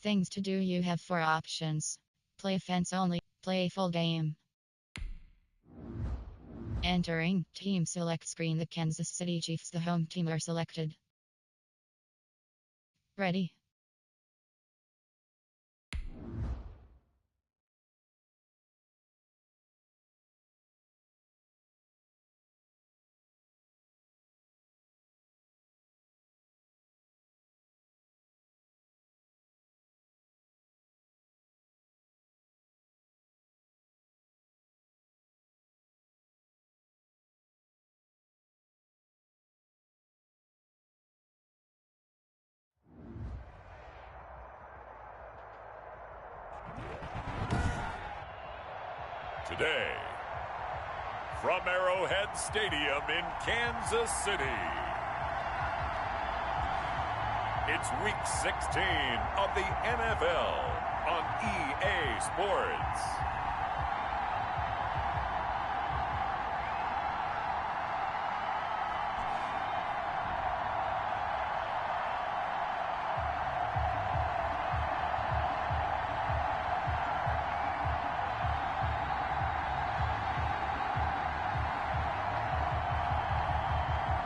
Things to do: you have 4 options. Play offense only, play full game. Entering team select screen. The Kansas City Chiefs, the home team, are selected. Ready. Today, from Arrowhead Stadium in Kansas City, it's Week 16 of the NFL on EA Sports.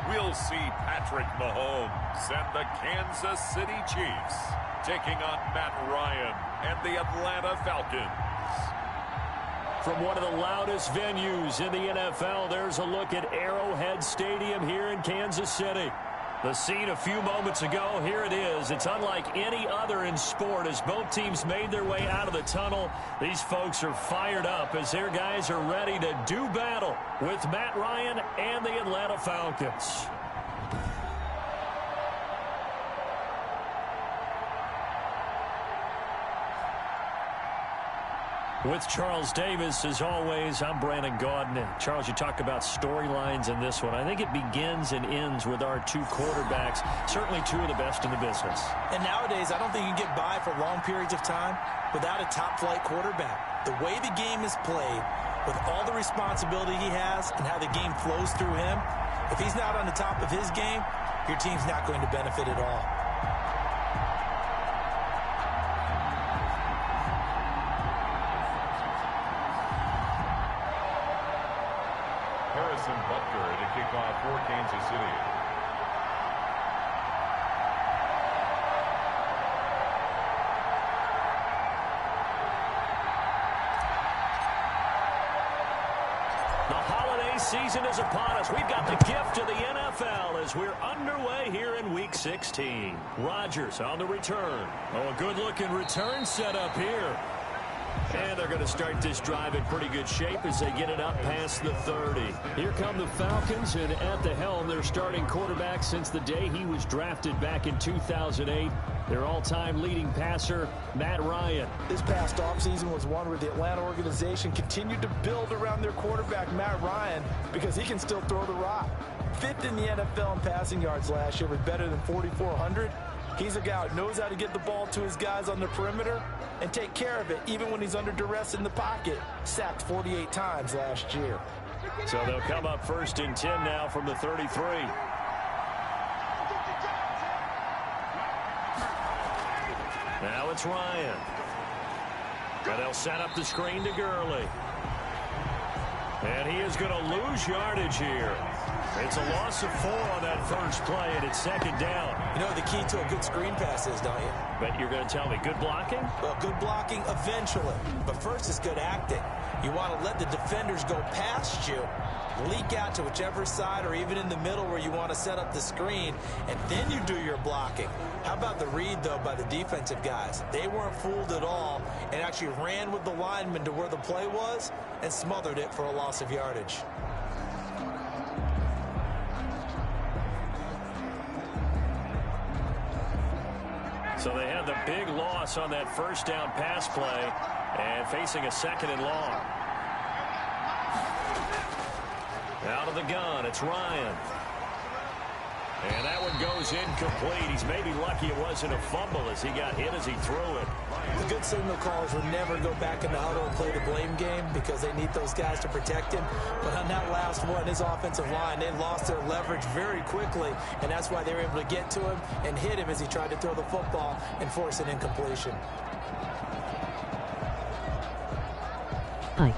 We'll see Patrick Mahomes and the Kansas City Chiefs taking on Matt Ryan and the Atlanta Falcons. From one of the loudest venues in the NFL, there's a look at Arrowhead Stadium here in Kansas City. The scene a few moments ago, here it is. It's unlike any other in sport as both teams made their way out of the tunnel. These folks are fired up as their guys are ready to do battle with Matt Ryan and the Atlanta Falcons. With Charles Davis, as always, I'm Brandon Gaudin. Charles, you talk about storylines in this one. I think it begins and ends with our 2 quarterbacks, certainly 2 of the best in the business. And nowadays, I don't think you can get by for long periods of time without a top-flight quarterback. The way the game is played, with all the responsibility he has and how the game flows through him, if he's not on the top of his game, your team's not going to benefit at all. Butker to kick off for Kansas City. The holiday season is upon us. We've got the gift of the NFL as we're underway here in Week 16. Rodgers on the return. Oh, a good-looking return set up here. And they're going to start this drive in pretty good shape as they get it up past the 30. Here come the Falcons, and at the helm, their starting quarterback since the day he was drafted back in 2008. Their all-time leading passer, Matt Ryan. This past offseason was one where the Atlanta organization continued to build around their quarterback, Matt Ryan, because he can still throw the rock. 5th in the NFL in passing yards last year with better than 4,400. He's a guy who knows how to get the ball to his guys on the perimeter and take care of it even when he's under duress in the pocket. Sacked 48 times last year. So they'll come up 1st and 10 now from the 33. Now it's Ryan. And they'll set up the screen to Gurley. And he is going to lose yardage here. It's a loss of 4 on that first play, and it's 2nd down. You know what the key to a good screen pass is, don't you? But you're going to tell me, good blocking? Well, good blocking eventually. But first is good acting. You want to let the defenders go past you, leak out to whichever side or even in the middle where you want to set up the screen, and then you do your blocking. How about the read, though, by the defensive guys? They weren't fooled at all and actually ran with the lineman to where the play was and smothered it for a loss of yardage. So they had the big loss on that first down pass play and facing a 2nd and long. Out of the gun, it's Ryan. And that one goes incomplete. He's maybe lucky it wasn't a fumble as he got hit as he threw it. The good signal callers would never go back in the huddle and play the blame game because they need those guys to protect him. But on that last one, his offensive line, they lost their leverage very quickly, and that's why they were able to get to him and hit him as he tried to throw the football and force an incompletion. Hi.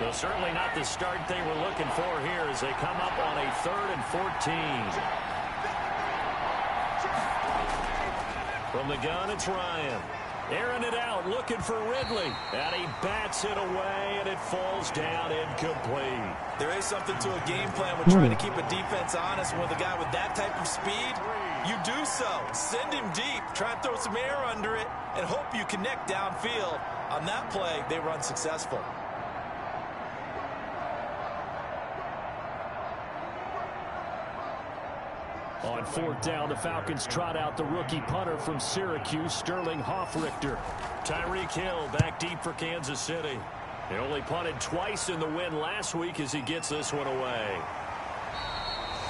Well, certainly not the start they were looking for here as they come up on a 3rd and 14. From the gun, it's Ryan. Airing it out, looking for Ridley. And he bats it away, and it falls down incomplete. There is something to a game plan with trying to keep a defense honest with a guy with that type of speed. You do so. Send him deep. Try and throw some air under it and hope you connect downfield. On that play, they were unsuccessful. On 4th down, the Falcons trot out the rookie punter from Syracuse, Sterling Hoffrichter. Tyreek Hill back deep for Kansas City. They only punted twice in the win last week as he gets this one away.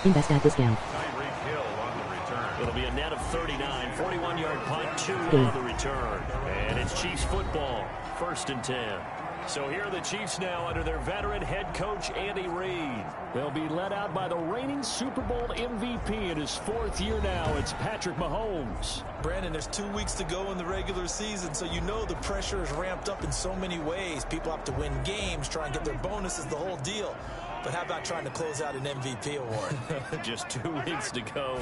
Invest at discount. Tyreek Hill on the return. It'll be a net of 39, 41-yard punt, 2 on the return. And it's Chiefs football, 1st and 10. So here are the Chiefs now under their veteran head coach, Andy Reid. They'll be led out by the reigning Super Bowl MVP in his 4th year now. It's Patrick Mahomes. Brandon, there's 2 weeks to go in the regular season, so you know the pressure is ramped up in so many ways. People have to win games, try and get their bonuses, the whole deal. But how about trying to close out an MVP award? Just 2 weeks to go.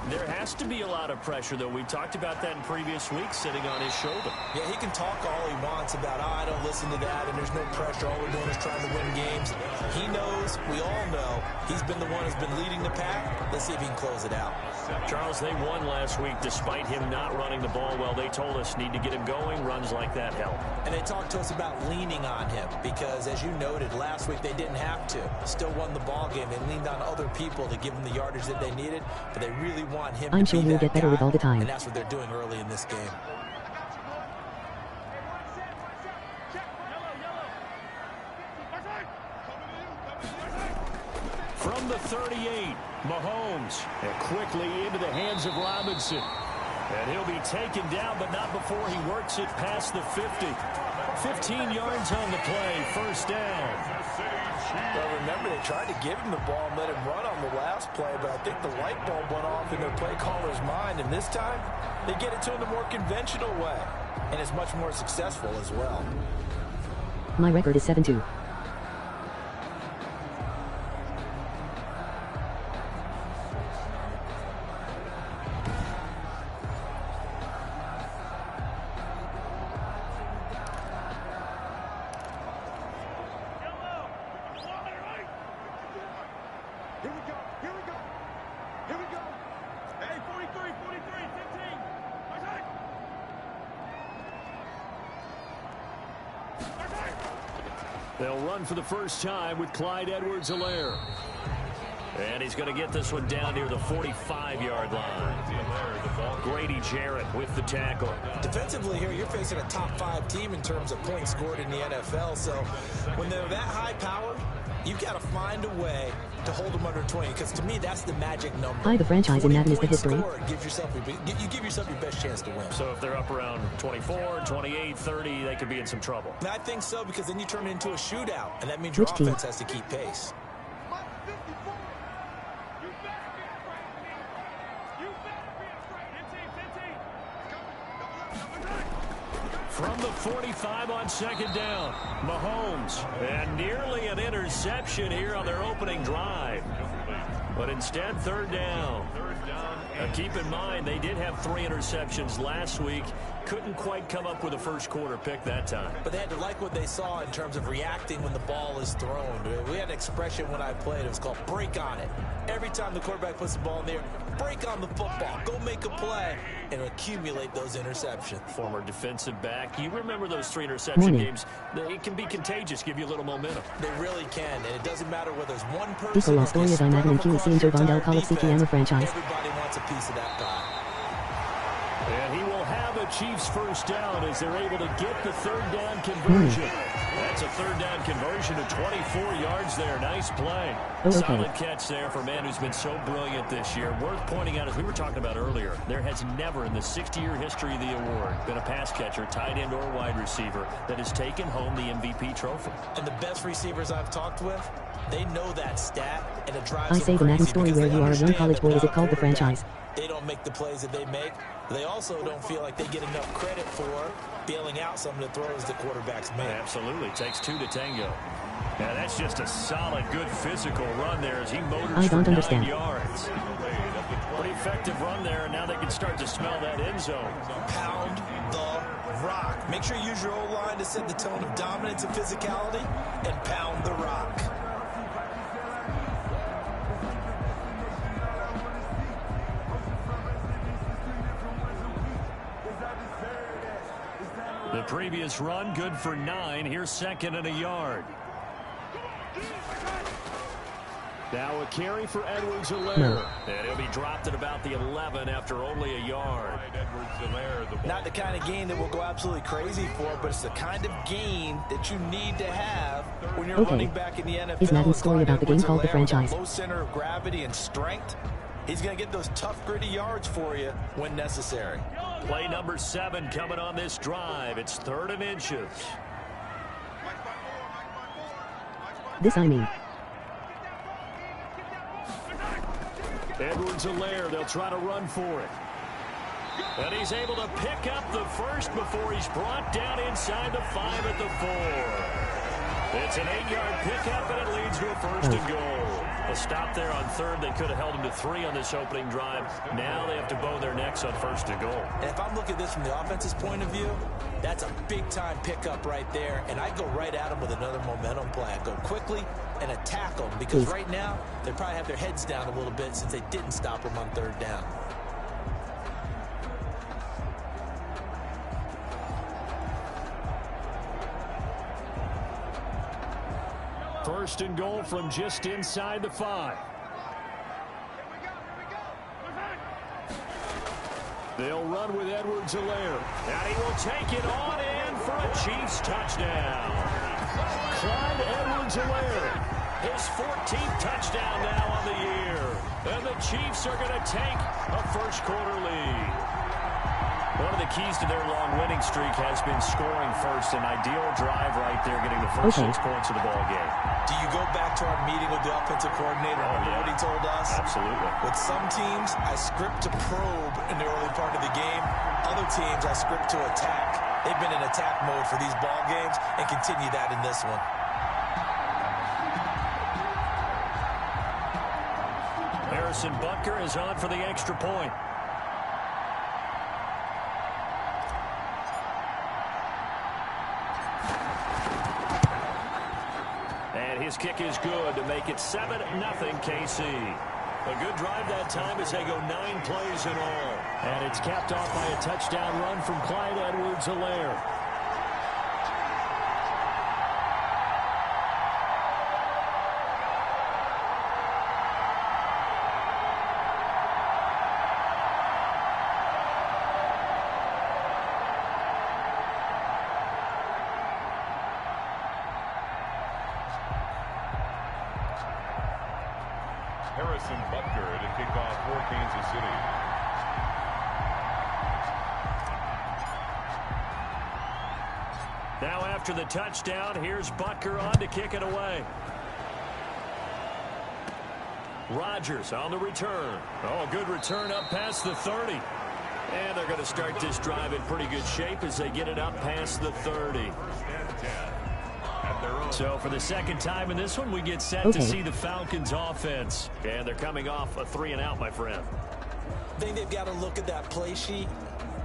There has to be a lot of pressure, though. We talked about that in previous weeks, sitting on his shoulder. Yeah, he can talk all he wants about, I don't listen to that, and there's no pressure. All we're doing is trying to win games. He knows, we all know, he's been the one who's been leading the pack. Let's see if he can close it out. Charles, they won last week despite him not running the ball well. They told us need to get him going. Runs like that help. And they talked to us about leaning on him because, as you noted, last week they didn't have to. Still won the ball game. They leaned on other people to give them the yardage that they needed, but they really want him I'm to sure be he'll that get better guy, with all the time. and that's what they're doing early in this game. From the 38, Mahomes, and quickly into the hands of Robinson. And he'll be taken down, but not before he works it past the 50. 15 yards on the play, 1st down. Well, remember, they tried to give him the ball and let him run on the last play, but I think the light bulb went off in their play caller's mind, and this time, they get it to him the more conventional way, and it's much more successful as well. My record is 7-2. They'll run for the first time with Clyde Edwards-Helaire. And he's going to get this one down near the 45-yard line. Grady Jarrett with the tackle. Defensively here, you're facing a top 5 team in terms of points scored in the NFL. So when they're that high powered, you've got to find a way to hold them under 20. Because to me, that's the magic number. Hi, the franchise in Madden is the history. Give yourself your best chance to win. So if they're up around 24, 28, 30, they could be in some trouble. And I think so, because then you turn it into a shootout, and that means your Which team? offense has to keep pace. From the 45 on 2nd down, Mahomes, and nearly an interception here on their opening drive. But instead, 3rd down. Now keep in mind, they did have 3 interceptions last week. Couldn't quite come up with a first quarter pick that time. But they had to like what they saw in terms of reacting when the ball is thrown. We had an expression when I played. It was called break on it. Every time the quarterback puts the ball in there, break on the football. Go make a play and accumulate those interceptions. Former defensive back. You remember those 3 interception games. It can be contagious, give you a little momentum. They really can, and it doesn't matter whether there's one person. This last story is on Madden and QC and Joe Vondell Call of CTM franchise. Everybody wants a piece of that pie. And he will have a Chiefs first down as they're able to get the third down conversion. That's a third down conversion of 24 yards there. Nice play. Okay. Solid catch there for a man who's been so brilliant this year. Worth pointing out, as we were talking about earlier, there has never in the 60-year history of the award been a pass catcher, tight end, or wide receiver that has taken home the MVP trophy. And the best receivers I've talked with, they know that stat, and it drives I them say the Madden crazy story because where they you are a young understand college that boy, is it without called the quarterback, franchise? They don't make the plays that they make. They also don't feel like they get enough credit for bailing out some of the throws the quarterbacks make. Absolutely. Takes two to tango. Yeah, that's just a solid, good physical run there as he motors I for don't 9 understand. yards. Pretty effective run there, and now they can start to smell that end zone. Pound the rock. Make sure you use your O-line to set the tone of dominance and physicality, and pound the rock. The previous run, good for 9. Here's second and a yard. Now a carry for Edwards-Helaire. No. And he'll be dropped at about the 11 after only a yard. Not the kind of gain that we'll go absolutely crazy for, but it's the kind of gain that you need to have when you're Okay. running back in the NFL. Is Madden's story about the game called the franchise? Low center of gravity and strength. He's going to get those tough, gritty yards for you when necessary. Play number 7 coming on this drive. It's 3rd and inches. This I mean. Edwards-Helaire, they'll try to run for it. And he's able to pick up the first before he's brought down inside the 5 at the 4. It's an 8-yard pickup, and it leads to a 1st and goal. A stop there on 3rd. They could have held him to 3 on this opening drive. Now they have to bow their necks on 1st and goal. And if I'm looking at this from the offense's point of view, that's a big-time pickup right there. And I'd go right at him with another momentum play. I'd go quickly and attack them because right now they probably have their heads down a little bit since they didn't stop him on 3rd down. First and goal from just inside the 5. They'll run with Edwards-Helaire. And he will take it on in for a Chiefs touchdown. Clyde Edwards-Helaire, his 14th touchdown now on the year. And the Chiefs are going to take a first-quarter lead. One of the keys to their long winning streak has been scoring first. An ideal drive right there, getting the first 6 points of the ball game. Do you go back to our meeting with the offensive coordinator? Remember what he told us? Absolutely. With some teams, I script to probe in the early part of the game. Other teams, I script to attack. They've been in attack mode for these ball games and continue that in this one. Harrison Butker is on for the extra point. And his kick is good to make it 7-0 KC. A good drive that time as they go 9 plays in all. And it's capped off by a touchdown run from Clyde Edwards-Helaire. Harrison Butker to kick off for Kansas City. Now after the touchdown, here's Butker on to kick it away. Rodgers on the return. Oh, good return up past the 30. And they're going to start this drive in pretty good shape as they get it up past the 30. So for the second time in this one, we get set to see the Falcons offense. And they're coming off a 3-and-out, my friend. I think they've got to look at that play sheet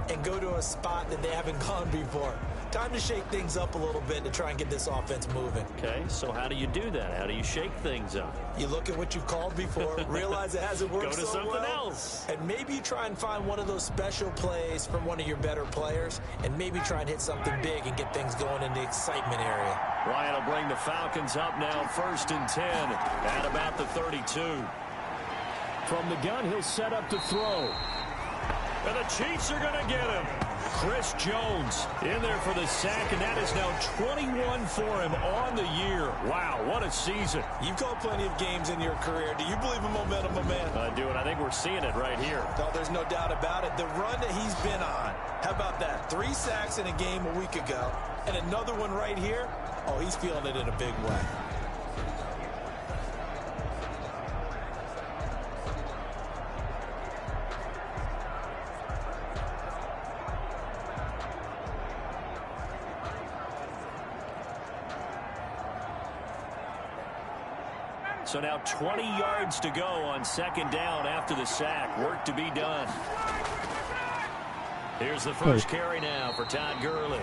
and go to a spot that they haven't gone before. Time to shake things up a little bit to try and get this offense moving. Okay, so how do you do that? How do you shake things up? You look at what you've called before, realize it hasn't worked Go to so something well, else. and maybe you try and find one of those special plays from one of your better players, and maybe try and hit something big and get things going in the excitement area. Ryan will bring the Falcons up now, 1st and 10 at about the 32. From the gun, he'll set up to throw. And the Chiefs are going to get him. Chris Jones in there for the sack, and that is now 21 for him on the year. Wow, what a season. You've called plenty of games in your career. Do you believe in momentum, my man? I do, and I think we're seeing it right here. No, there's no doubt about it. The run that he's been on, how about that? 3 sacks in a game a week ago, and another one right here. Oh, he's feeling it in a big way. So now 20 yards to go on second down after the sack. Work to be done. Here's the first carry now for Todd Gurley.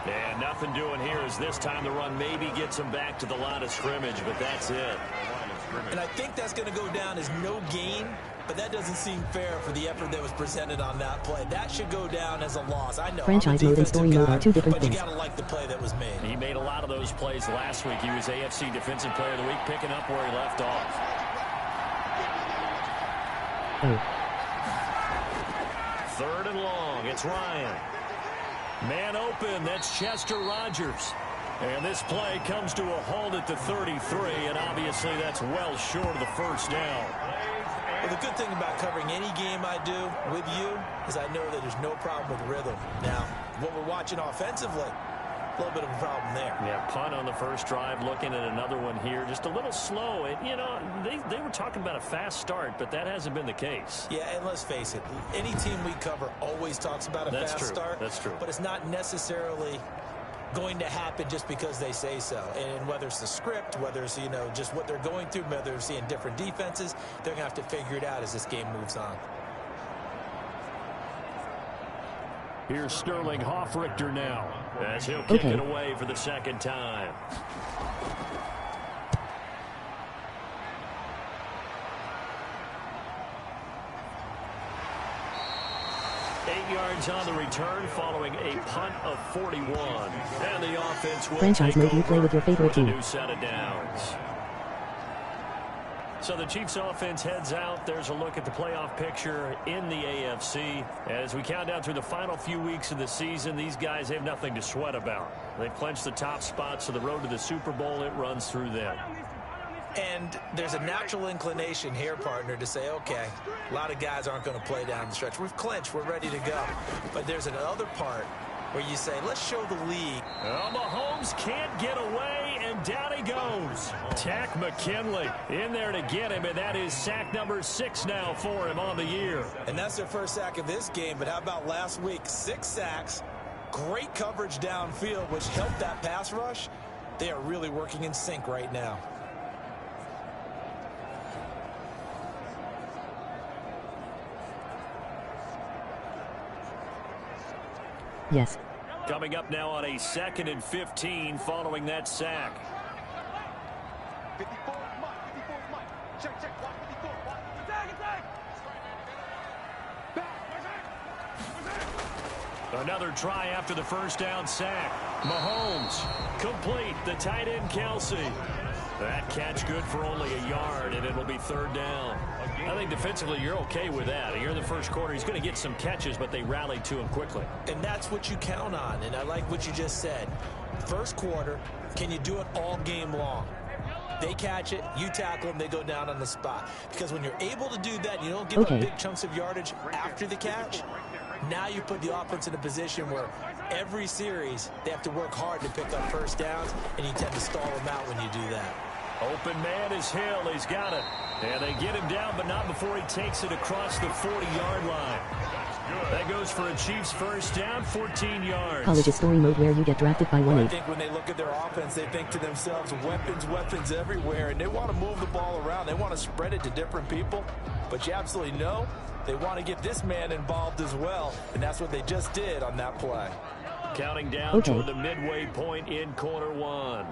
And nothing doing here as this time the run maybe gets him back to the line of scrimmage, but that's it. And I think that's going to go down as no gain, but that doesn't seem fair for the effort that was presented on that play. That should go down as a loss. I know. Franchise mode and story mode are two different things. But you got to like the play that was made. He made a lot of those plays last week. He was AFC Defensive Player of the Week, picking up where he left off. Third and long. It's Ryan. Man open. That's Chester Rogers. And this play comes to a halt at the 33, and obviously that's well short of the first down. Well, the good thing about covering any game I do with you is I know that there's no problem with rhythm. Now, what we're watching offensively, a little bit of a problem there. Yeah, punt on the first drive, looking at another one here. Just a little slow. And, you know, they were talking about a fast start, but that hasn't been the case. Yeah, and let's face it, any team we cover always talks about a fast start. That's true. But it's not necessarily going to happen just because they say so. And whether it's the script, whether it's, you know, just what they're going through, whether they're seeing different defenses, they're going to have to figure it out as this game moves on. Here's Sterling Hoffrichter now as he'll kick it away for the second time. Yards on the return following a punt of 41. And the offense will franchise mode, you play with your favorite team. New set of downs. So the Chiefs offense heads out. There's a look at the playoff picture in the AFC. As we count down through the final few weeks of the season, these guys have nothing to sweat about. They've clinched the top spot, so the road to the Super Bowl, it runs through them. And there's a natural inclination here, partner, to say, okay, a lot of guys aren't going to play down the stretch. We've clinched. We're ready to go. But there's another part where you say, let's show the league. Well, Mahomes can't get away, and down he goes. Tack McKinley in there to get him, and that is sack number 6 now for him on the year. And that's their first sack of this game. But how about last week? 6 sacks, great coverage downfield, which helped that pass rush. They are really working in sync right now. Yes. Coming up now on a 2nd and 15 following that sack. Another try after the first down sack. Mahomes complete. The tight end Kelsey. That catch good for only a yard, and it'll be 3rd down. I think defensively you're okay with that. Here in the first quarter, he's going to get some catches, but they rallied to him quickly. And that's what you count on, and I like what you just said. First quarter, can you do it all game long? They catch it, you tackle them, they go down on the spot. Because when you're able to do that, you don't give up big chunks of yardage after the catch. Now you put the offense in a position where every series they have to work hard to pick up first downs, and you tend to stall them out when you do that. Open man is Hill. He's got it. And they get him down, but not before he takes it across the 40-yard line. That goes for a Chiefs first down, 14 yards. College is story mode where you get drafted by 1-8. I think when they look at their offense, they think to themselves, weapons everywhere, and they want to move the ball around. They want to spread it to different people, but you absolutely know they want to get this man involved as well, and that's what they just did on that play. Counting down toward the midway point in quarter 1.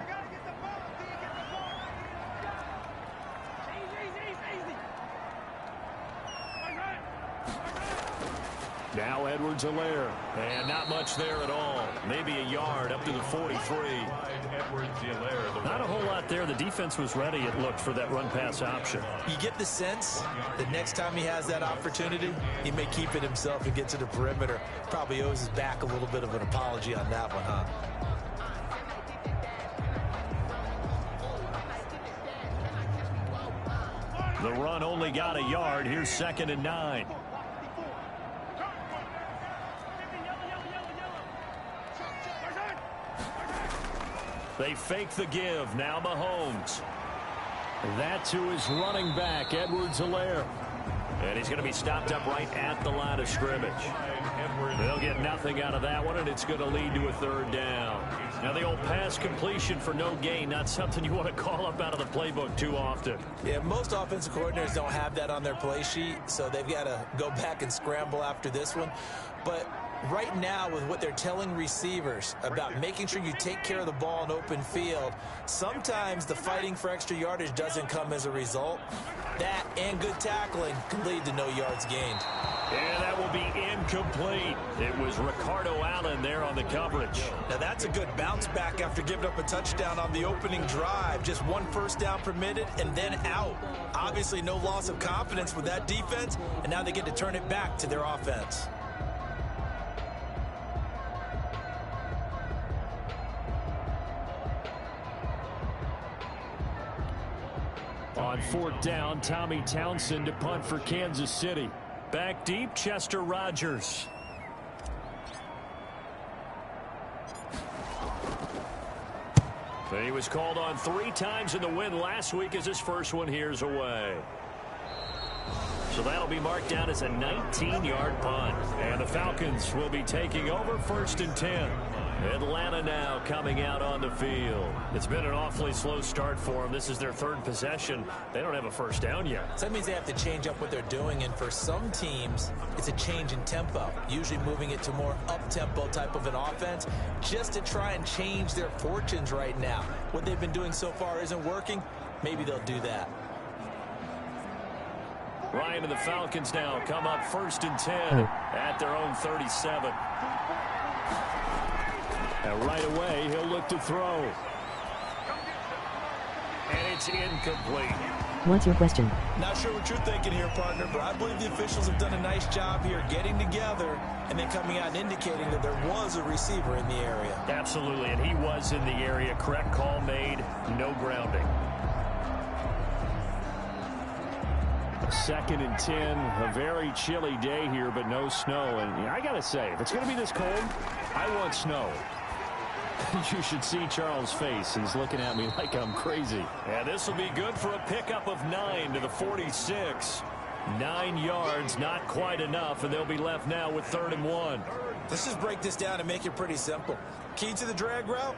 Now Edwards-Helaire, and not much there at all. Maybe a yard up to the 43. Edwards-Helaire, the Not a whole lot there. The defense was ready, it looked, for that run-pass option. You get the sense that next time he has that opportunity, he may keep it himself and get to the perimeter. Probably owes his back a little bit of an apology on that one, huh? The run only got a yard. Here's 2nd and 9. They fake the give. Now Mahomes. That to his running back, Edwards-Helaire. And he's going to be stopped up right at the line of scrimmage. They'll get nothing out of that one, and it's going to lead to a 3rd down. Now the old pass completion for no gain, not something you want to call up out of the playbook too often. Yeah, most offensive coordinators don't have that on their play sheet, so they've got to go back and scramble after this one. But right now, with what they're telling receivers about making sure you take care of the ball in open field, sometimes the fighting for extra yardage doesn't come as a result. That and good tackling can lead to no yards gained. And that will be incomplete. It was Ricardo Allen there on the coverage. Now that's a good bounce back after giving up a touchdown on the opening drive. Just 1 first down permitted and then out. Obviously no loss of confidence with that defense, and now they get to turn it back to their offense. On 4th down, Tommy Townsend to punt for Kansas City. Back deep, Chester Rogers. He was called on 3 times in the win last week as his first one here's away. So that'll be marked down as a 19-yard punt. And the Falcons will be taking over 1st and 10. Atlanta now coming out on the field. It's been an awfully slow start for them. This is their 3rd possession. They don't have a first down yet. So that means they have to change up what they're doing, and for some teams, it's a change in tempo, usually moving it to more up-tempo type of an offense just to try and change their fortunes right now. What they've been doing so far isn't working. Maybe they'll do that. Ryan and the Falcons now come up 1st and 10 at their own 37. And right away, he'll look to throw. And it's incomplete. What's your question? Not sure what you're thinking here, partner, but I believe the officials have done a nice job here getting together and then coming out and indicating that there was a receiver in the area. Absolutely, and he was in the area. Correct call made, no grounding. 2nd and 10, a very chilly day here, but no snow. And I got to say, if it's going to be this cold, I want snow. You should see Charles' face. He's looking at me like I'm crazy. And this will be good for a pickup of 9 to the 46. 9 yards, not quite enough, and they'll be left now with 3rd and 1. Let's just break this down and make it pretty simple. Key to the drag route,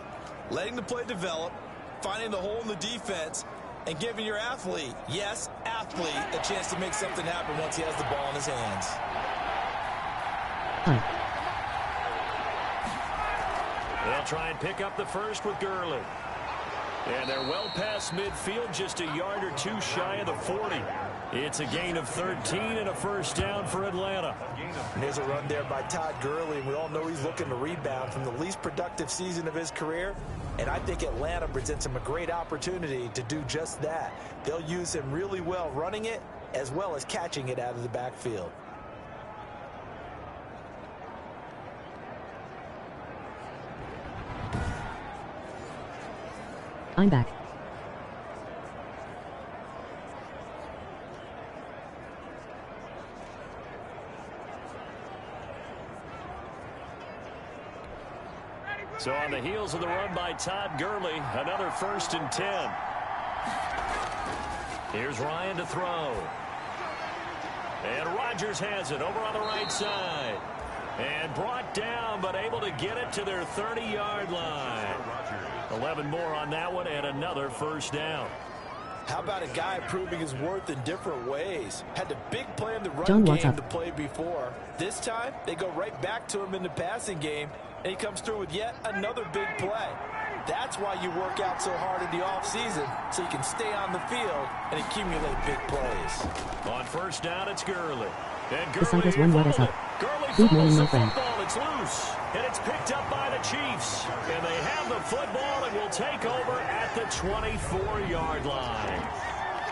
letting the play develop, finding the hole in the defense, and giving your athlete, yes, athlete, a chance to make something happen once he has the ball in his hands. They'll try and pick up the first with Gurley. And they're well past midfield, just a yard or 2 shy of the 40. It's a gain of 13 and a first down for Atlanta. And there's a run there by Todd Gurley, and we all know he's looking to rebound from the least productive season of his career. And I think Atlanta presents him a great opportunity to do just that. They'll use him really well running it as well as catching it out of the backfield. I'm back. So on the heels of the run by Todd Gurley, another 1st and 10. Here's Ryan to throw. And Rodgers has it over on the right side. And brought down, but able to get it to their 30-yard line. 11 more on that one, and another first down. How about a guy proving his worth in different ways? Had the big play in the run game to play before. This time, they go right back to him in the passing game, and he comes through with yet another big play. That's why you work out so hard in the offseason, so you can stay on the field and accumulate big plays. On first down, it's Gurley. And The Cycles 1 what is up. Gurley Good morning, fumbles the my friend. football. It's loose. And it's picked up by the Chiefs. And they have the football and will take over at the 24-yard line.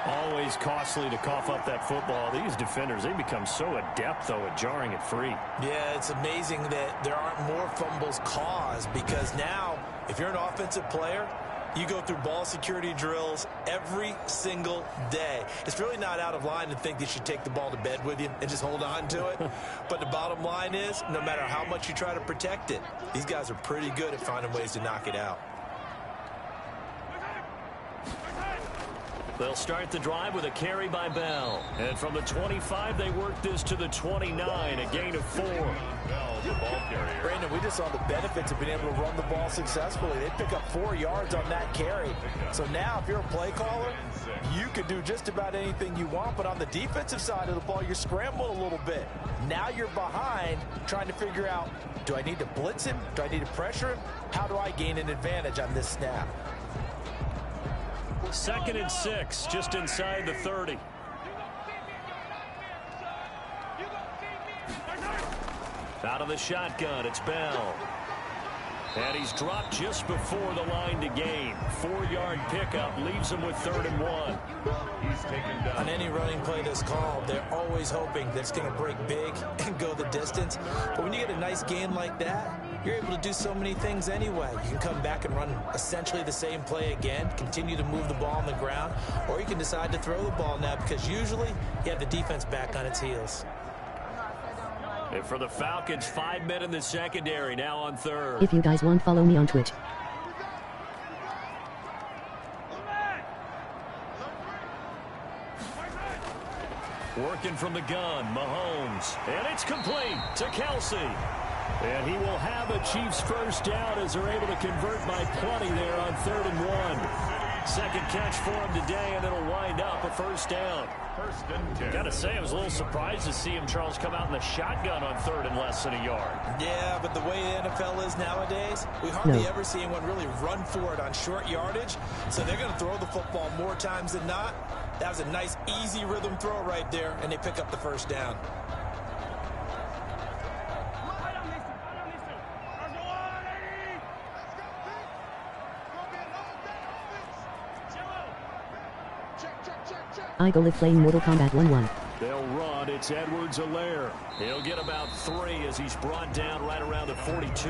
Always costly to cough up that football. These defenders, they become so adept, though, at jarring it free. Yeah, it's amazing that there aren't more fumbles caused, because now, if you're an offensive player, you go through ball security drills every single day. It's really not out of line to think that you should take the ball to bed with you and just hold on to it. But the bottom line is, no matter how much you try to protect it, these guys are pretty good at finding ways to knock it out. They'll start the drive with a carry by Bell. And from the 25, they work this to the 29, a gain of 4. Brandon, we just saw the benefits of being able to run the ball successfully. They pick up 4 yards on that carry. So now, if you're a play caller, you can do just about anything you want. But on the defensive side of the ball, you're scrambling a little bit. Now you're behind, trying to figure out, do I need to blitz him? Do I need to pressure him? How do I gain an advantage on this snap? 2nd and 6, just inside the 30. Out of the shotgun, it's Bell. And he's dropped just before the line to gain. 4-yard pickup leaves him with 3rd and 1. He's taken down. On any running play that's called, they're always hoping that it's going to break big and go the distance. But when you get a nice gain like that, you're able to do so many things anyway. You can come back and run essentially the same play again, continue to move the ball on the ground, or you can decide to throw the ball now, because usually you have the defense back on its heels. And for the Falcons, 5 men in the secondary, now on 3rd. If you guys want, follow me on Twitch. Working from the gun, Mahomes. And it's complete to Kelsey. And he will have a Chiefs first down as they're able to convert by plenty there on 3rd and 1. Second catch for him today, and it'll wind up a first down. 1st and 10. Gotta say, I was a little surprised to see him, Charles, come out in the shotgun on 3rd and less than a yard. Yeah, but the way the NFL is nowadays, we hardly ever see anyone really run for it on short yardage. So they're going to throw the football more times than not. That was a nice, easy rhythm throw right there, and they pick up the first down. I go live playing Mortal Kombat 1-1. They'll run. It's Edwards-Helaire. He'll get about 3 as he's brought down right around the 42.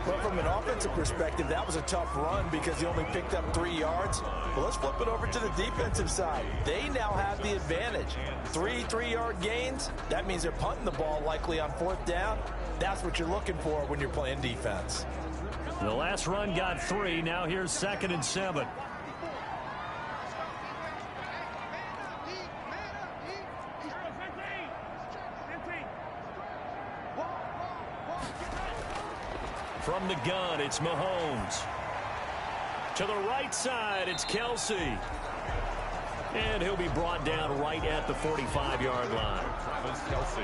Well, from an offensive perspective, that was a tough run because he only picked up 3 yards. But let's flip it over to the defensive side. They now have the advantage. 3 3-yard gains. That means they're punting the ball likely on 4th down. That's what you're looking for when you're playing defense. The last run got 3. Now here's 2nd and 7. From the gun, it's Mahomes. To the right side, it's Kelsey. And he'll be brought down right at the 45-yard line. Kelsey.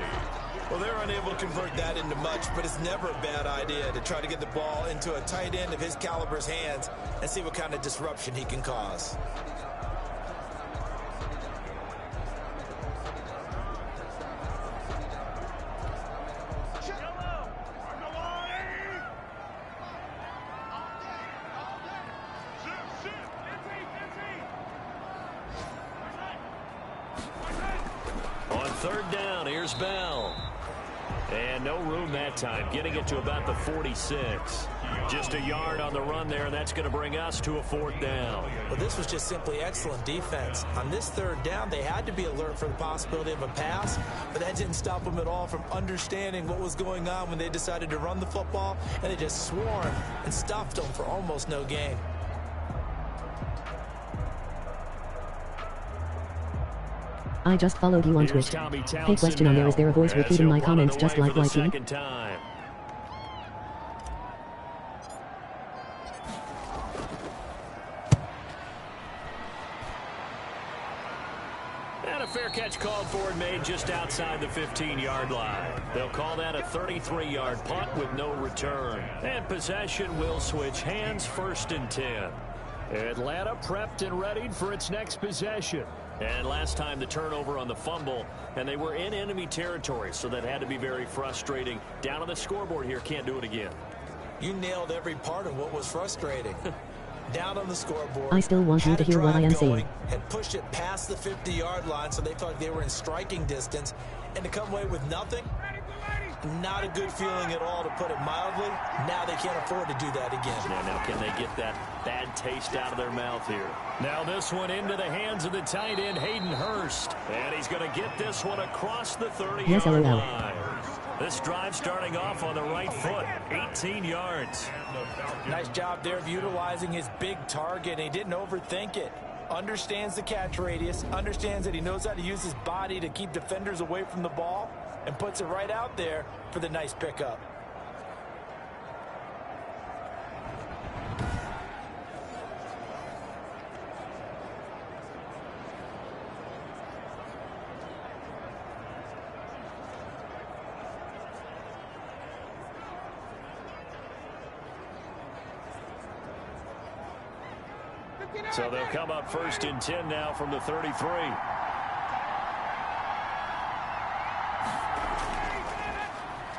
Well, they're unable to convert that into much, but it's never a bad idea to try to get the ball into a tight end of his caliber's hands and see what kind of disruption he can cause. On 3rd down, here's Bell. And no room that time, getting it to about the 46. Just a yard on the run there, and that's going to bring us to a 4th down. Well, this was just simply excellent defense. On this 3rd down, they had to be alert for the possibility of a pass, but that didn't stop them at all from understanding what was going on when they decided to run the football, and they just swarmed and stuffed them for almost no gain. I just followed you on Here's Twitch. Tommy Hey, Townsend question on there, is there a voice as repeating he'll my run comments it just away like for the YT? second time. And a fair catch called for and made just outside the 15-yard line. They'll call that a 33-yard punt with no return. And possession will switch hands, 1st and 10. Atlanta prepped and readied for its next possession. And last time the turnover on the fumble, and they were in enemy territory, so that had to be very frustrating. Down on the scoreboard here, can't do it again. You nailed every part of what was frustrating. Down on the scoreboard. I still want you to hear what I am saying. Had pushed it past the 50-yard line, so they felt like they were in striking distance. And to come away with nothing, not a good feeling at all, to put it mildly. Now they can't afford to do that again. Yeah, now can they get that bad taste out of their mouth here? Now this one into the hands of the tight end, Hayden Hurst. And he's going to get this one across the 30-yard line. This drive starting off on the right foot, 18 yards. Nice job there of utilizing his big target. He didn't overthink it. Understands the catch radius, understands that he knows how to use his body to keep defenders away from the ball, and puts it right out there for the nice pickup. So they'll come up 1st and 10 now from the 33.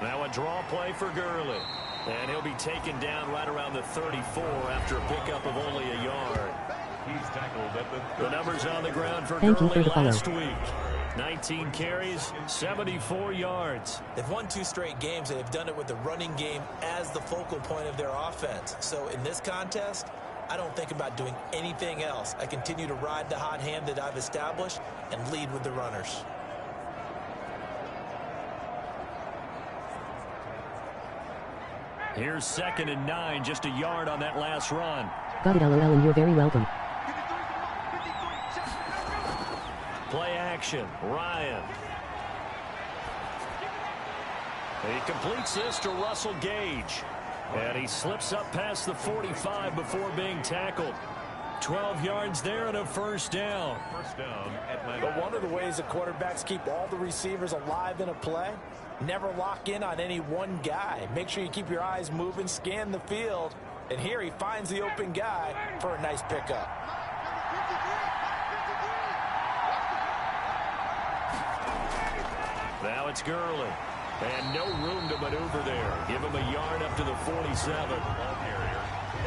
Now a draw play for Gurley. And he'll be taken down right around the 34 after a pickup of only a yard. He's tackled at The numbers on the ground for Thank you Gurley for the last follow. week. 19 carries, 74 yards. They've won 2 straight games, and they've done it with the running game as the focal point of their offense. So in this contest, I don't think about doing anything else. I continue to ride the hot hand that I've established and lead with the runners. Here's 2nd and 9, just a yard on that last run. Got it, LOL, and you're very welcome. Play action, Ryan. He completes this to Russell Gage. And he slips up past the 45 before being tackled. 12 yards there and a first down. First down, Atlanta. But one of the ways that quarterbacks keep all the receivers alive in a play, never lock in on any one guy. Make sure you keep your eyes moving, scan the field. And here he finds the open guy for a nice pickup. Now it's Gurley. And no room to maneuver there. Give him a yard up to the 47.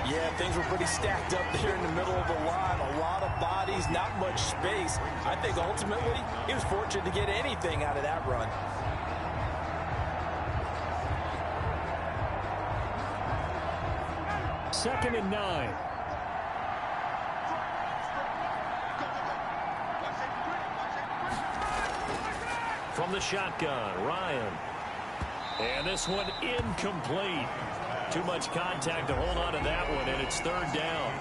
Yeah, things were pretty stacked up there in the middle of the line. A lot of bodies, not much space. I think ultimately he was fortunate to get anything out of that run. Second and 9. From the shotgun, Ryan. And this one incomplete. Too much contact to hold on to that one, and it's 3rd down.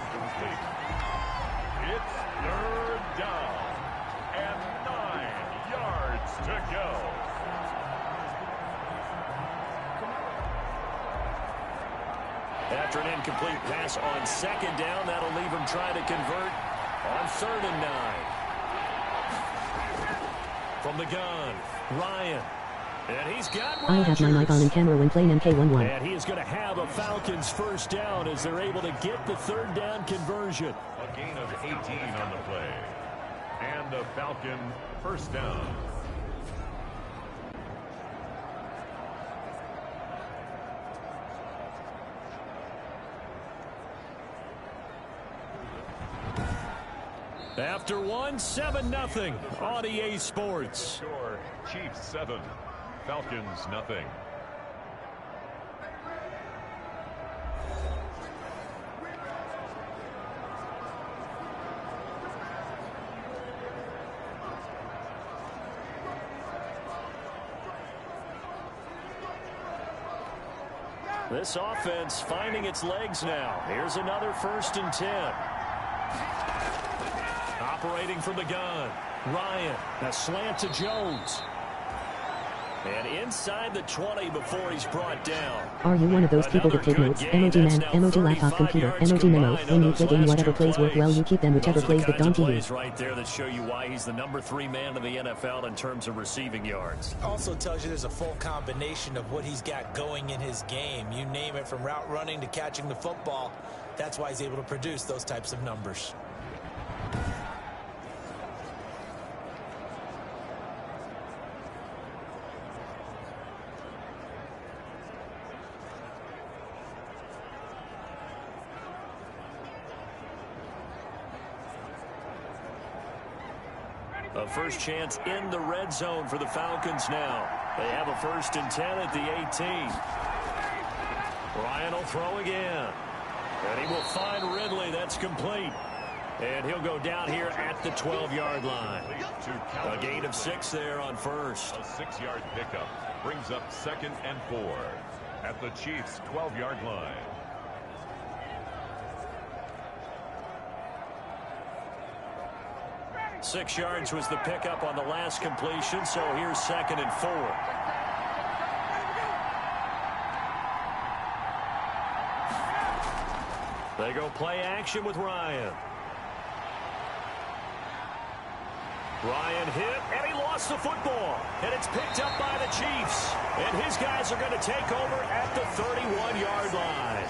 It's 3rd down and 9 yards to go. After an incomplete pass on 2nd down, that'll leave him trying to convert on 3rd and 9. From the gun, Ryan. And he's got I have my mic on and camera when playing MK11. And he is going to have a Falcons first down as they're able to get the 3rd down conversion. A gain of 18 on the play. And the Falcon first down. After one, 7-0 on EA Sports. Score, Chiefs 7, Falcons nothing. This offense finding its legs now. Here's another 1st and 10. Operating from the gun, Ryan. A slant to Jones. And inside the 20 before he's brought down. Are you one of those people that take notes? Emoji man, emoji laptop computer, emoji memo. When you play game, whatever plays work well, you keep them, whichever plays that don't you. Plays right there that show you why he's the number 3 man in the NFL in terms of receiving yards. Also tells you there's a full combination of what he's got going in his game. You name it, from route running to catching the football. That's why he's able to produce those types of numbers. A first chance in the red zone for the Falcons now. They have a 1st and 10 at the 18. Ryan will throw again. And he will find Ridley. That's complete. And he'll go down here at the 12-yard line. A gain of 6 there on first. A 6-yard pickup brings up 2nd and 4 at the Chiefs' 12-yard line. Six yards was the pickup on the last completion, so here's 2nd and 4. They go play action with Ryan. Ryan hit, and he lost the football. And it's picked up by the Chiefs. And his guys are going to take over at the 31-yard line.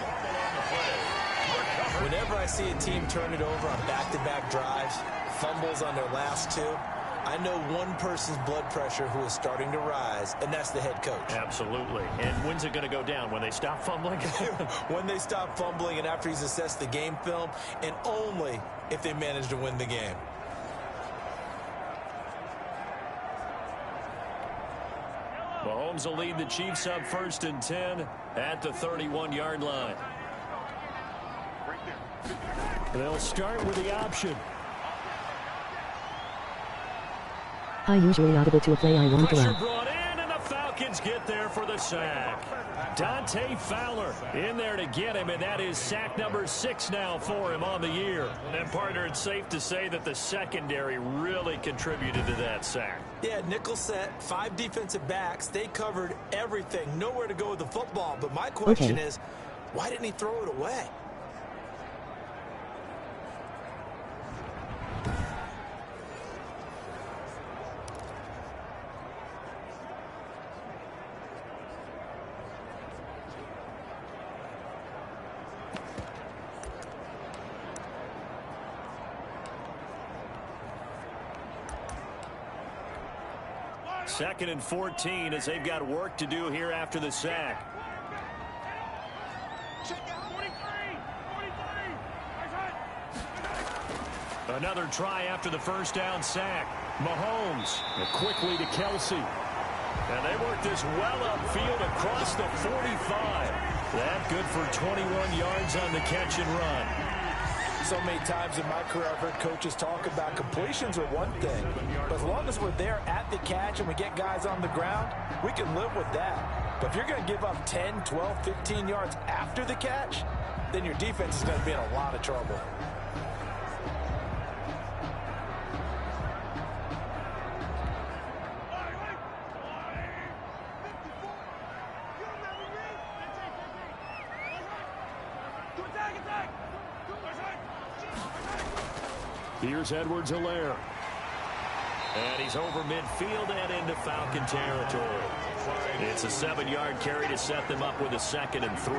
Whenever I see a team turn it over on back-to-back drives, fumbles on their last 2, I know one person's blood pressure who is starting to rise, and that's the head coach. Absolutely. And when's it going to go down? When they stop fumbling? When they stop fumbling and after he's assessed the game film, and only if they manage to win the game. Mahomes will lead the Chiefs up 1st and 10 at the 31-yard line. They'll start with the option. Hi, usually audible to a play I want to Pressure run. brought in, and the Falcons get there for the sack. Dante Fowler in there to get him, and that is sack number 6 now for him on the year. And, partner, it's safe to say that the secondary really contributed to that sack. Yeah, nickel set, 5 defensive backs. They covered everything. Nowhere to go with the football. But my question is, why didn't he throw it away? Second and 14 as they've got work to do here after the sack. Another try after the first down sack. Mahomes quickly to Kelsey. And they work this well upfield across the 45. That good for 21 yards on the catch and run. So many times in my career I've heard coaches talk about completions are one thing, but as long as we're there at the catch and we get guys on the ground, we can live with that. But if you're going to give up 10, 12, 15 yards after the catch, then your defense is going to be in a lot of trouble. Here's Edwards-Helaire. And he's over midfield and into Falcon territory. It's a 7-yard carry to set them up with a 2nd and 3.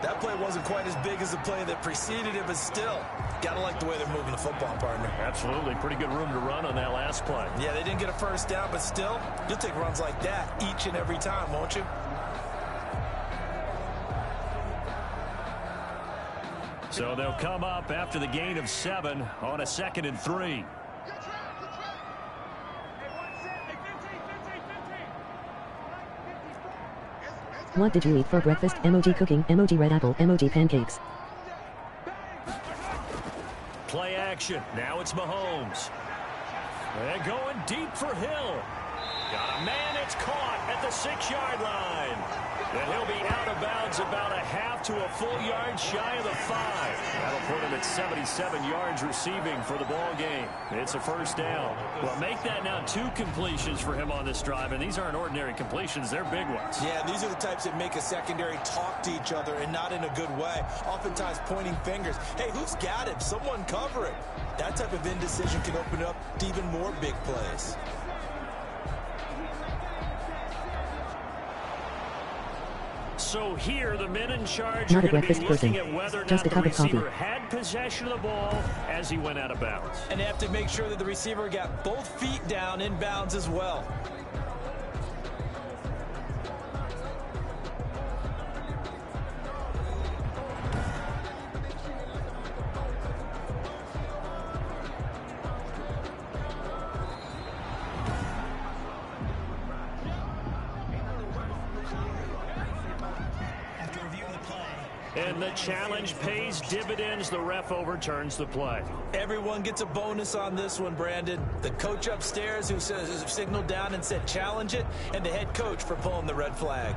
That play wasn't quite as big as the play that preceded it, but still, gotta like the way they're moving the football, partner. Absolutely. Pretty good room to run on that last play. Yeah, they didn't get a first down, but still, you'll take runs like that each and every time, won't you? So they'll come up after the gain of 7 on a 2nd and 3. What did you eat for breakfast? Emoji cooking, emoji red apple, emoji pancakes. Play action. Now it's Mahomes. And going deep for Hill. Got a man, it's caught at the 6-yard line. And he'll be out of bounds about a half to a full yard shy of the 5. That'll put him at 77 yards receiving for the ball game. It's a first down. Well, make that now 2 completions for him on this drive, and these aren't ordinary completions. They're big ones. Yeah, these are the types that make a secondary talk to each other and not in a good way. Oftentimes pointing fingers. Hey, who's got him? Someone cover it. That type of indecision can open up to even more big plays. So here, the men in charge Not are a going to be breakfast looking person. at whether or Just not a the cup of coffee. receiver had possession of the ball as he went out of bounds. And they have to make sure that the receiver got both feet down in bounds as well. And the challenge pays dividends. The ref overturns the play. Everyone gets a bonus on this one, Brandon. The coach upstairs who signaled down and said challenge it, and the head coach for pulling the red flag.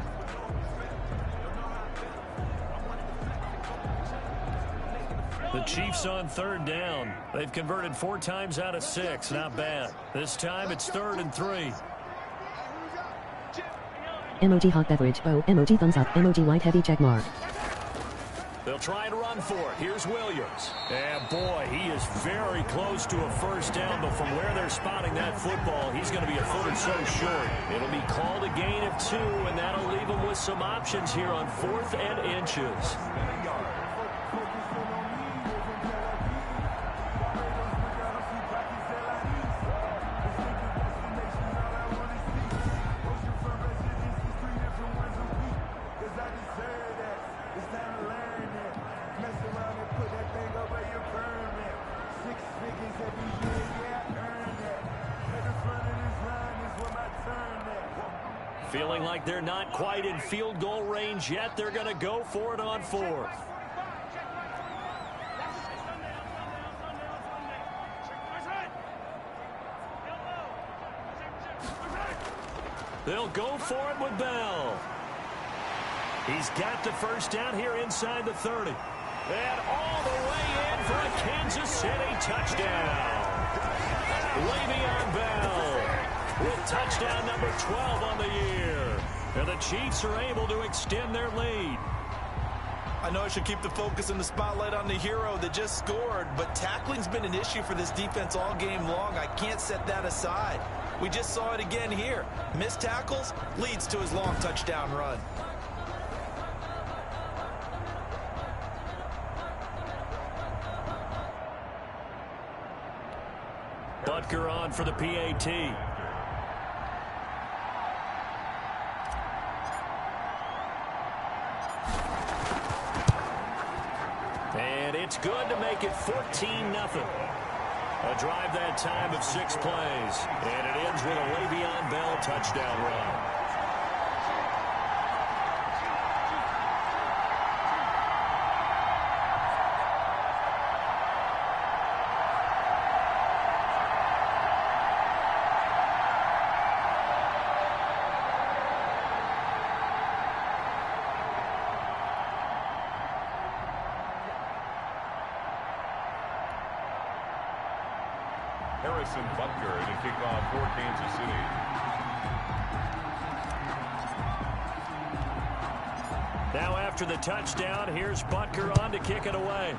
The Chiefs on third down. They've converted 4 times out of 6. Not bad. This time it's 3rd and 3. Emoji hot beverage. Oh, emoji thumbs up. Emoji white heavy check mark. They'll try and run for it. Here's Williams. And boy, he is very close to a first down, but from where they're spotting that football, he's going to be a foot or so short. It'll be called a gain of 2, and that'll leave him with some options here on 4th and inches. Feeling like they're not quite in field goal range yet, they're going to go for it on 4th. They'll go for it with Bell. He's got the first down here inside the 30. And all the way in for a Kansas City touchdown. Le'Veon Bell with touchdown number 12 on the year. And the Chiefs are able to extend their lead. I know I should keep the focus and the spotlight on the hero that just scored, but tackling's been an issue for this defense all game long. I can't set that aside. We just saw it again here. Missed tackles leads to his long touchdown run. Butker on for the PAT. And it's good to make it 14-0. A drive that time of 6 plays. And it ends with a Le'Veon Bell touchdown run. Butker to kick off for Kansas City. Now after the touchdown, here's Butker on to kick it away.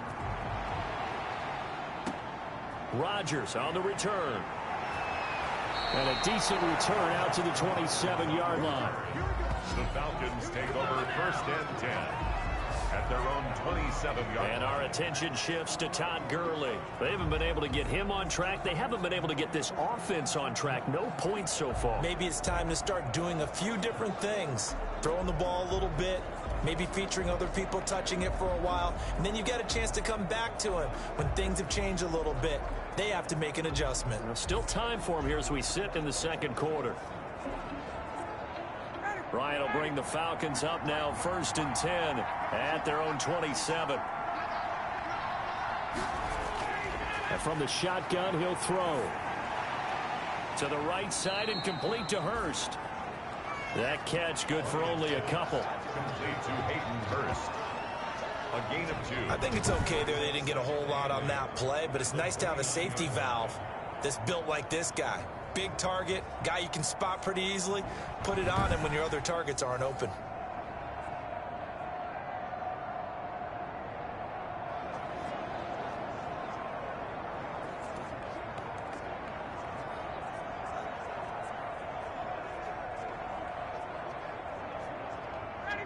Rodgers on the return. And a decent return out to the 27-yard line. The Falcons take over 1st and 10. At their own 27-yard. And our attention shifts to Todd Gurley. They haven't been able to get him on track. They haven't been able to get this offense on track. No points so far. Maybe it's time to start doing a few different things. Throwing the ball a little bit, maybe featuring other people touching it for a while, and then you get a chance to come back to him when things have changed a little bit. They have to make an adjustment. There's still time for him here as we sit in the 2nd quarter. Ryan will bring the Falcons up now 1st and 10 at their own 27. And from the shotgun, he'll throw. To the right side and complete to Hurst. That catch good for only a couple. Complete to Hayden Hurst. A gain of 2. I think it's okay there. They didn't get a whole lot on that play, but it's nice to have a safety valve that's built like this guy. Big target, guy you can spot pretty easily. Put it on him when your other targets aren't open.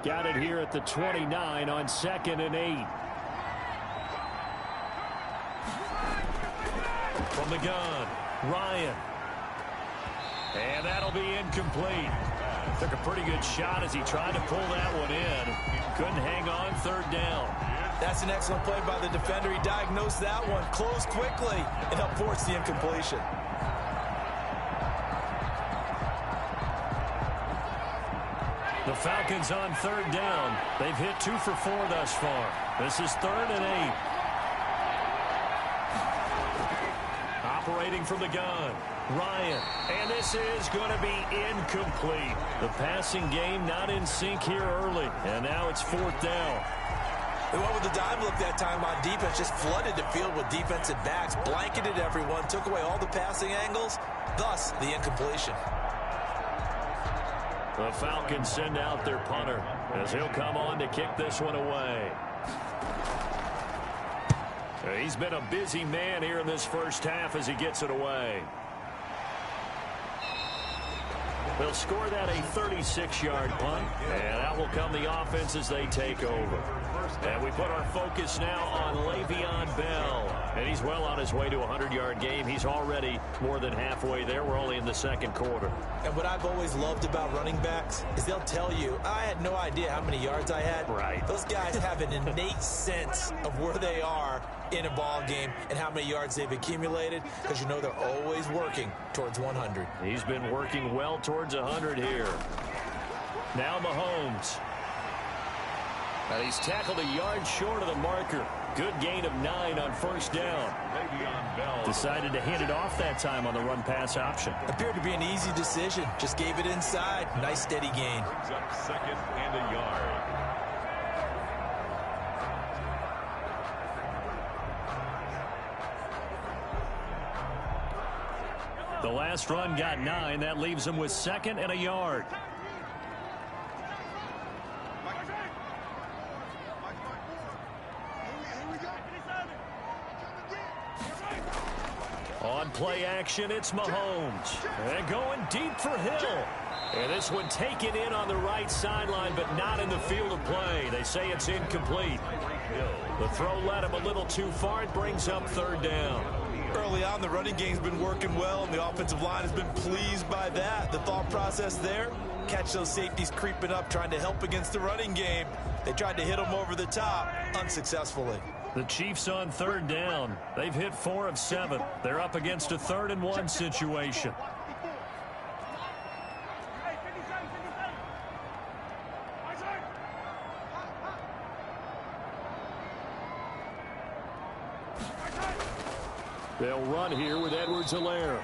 Got it here at the 29 on 2nd and 8. From the gun, Ryan. And that'll be incomplete. Took a pretty good shot as he tried to pull that one in. Couldn't hang on 3rd down. That's an excellent play by the defender. He diagnosed that one, closed quickly, and helped force the incompletion. The The Falcons on third down. They've hit 2 for 4 thus far. This is 3rd and 8. Operating from the gun, Ryan. And this is going to be incomplete. The passing game not in sync here early. And now it's 4th down. They went with the dime look that time on defense, just flooded the field with defensive backs, blanketed everyone, took away all the passing angles, thus the incompletion. The Falcons send out their punter as he'll come on to kick this one away. He's been a busy man here in this first half as he gets it away. They'll score that a 36-yard punt, and out will come the offense as they take over. And we put our focus now on Le'Veon Bell. And he's well on his way to a 100-yard game. He's already more than halfway there. We're only in the second quarter. And what I've always loved about running backs is they'll tell you, I had no idea how many yards I had. Right. Those guys have an innate sense of where they are in a ball game and how many yards they've accumulated, because you know they're always working towards 100. He's been working well towards 100 here. Now Mahomes. He's tackled a yard short of the marker. Good gain of 9 on first down. Decided to hand it off that time on the run-pass option. Appeared to be an easy decision. Just gave it inside. Nice steady gain. Brings up 2nd and a yard. The last run got 9. That leaves him with 2nd and a yard. On play action, it's Mahomes. And going deep for Hill. And this one taken in on the right sideline, but not in the field of play. They say it's incomplete. The throw led him a little too far. It brings up 3rd down. Early on, the running game's been working well, and the offensive line has been pleased by that. The thought process there, catch those safeties creeping up, trying to help against the running game. They tried to hit them over the top, unsuccessfully. The Chiefs on 3rd down. They've hit 4 of 7. They're up against a 3rd and 1 situation. They'll run here with Edwards-Helaire.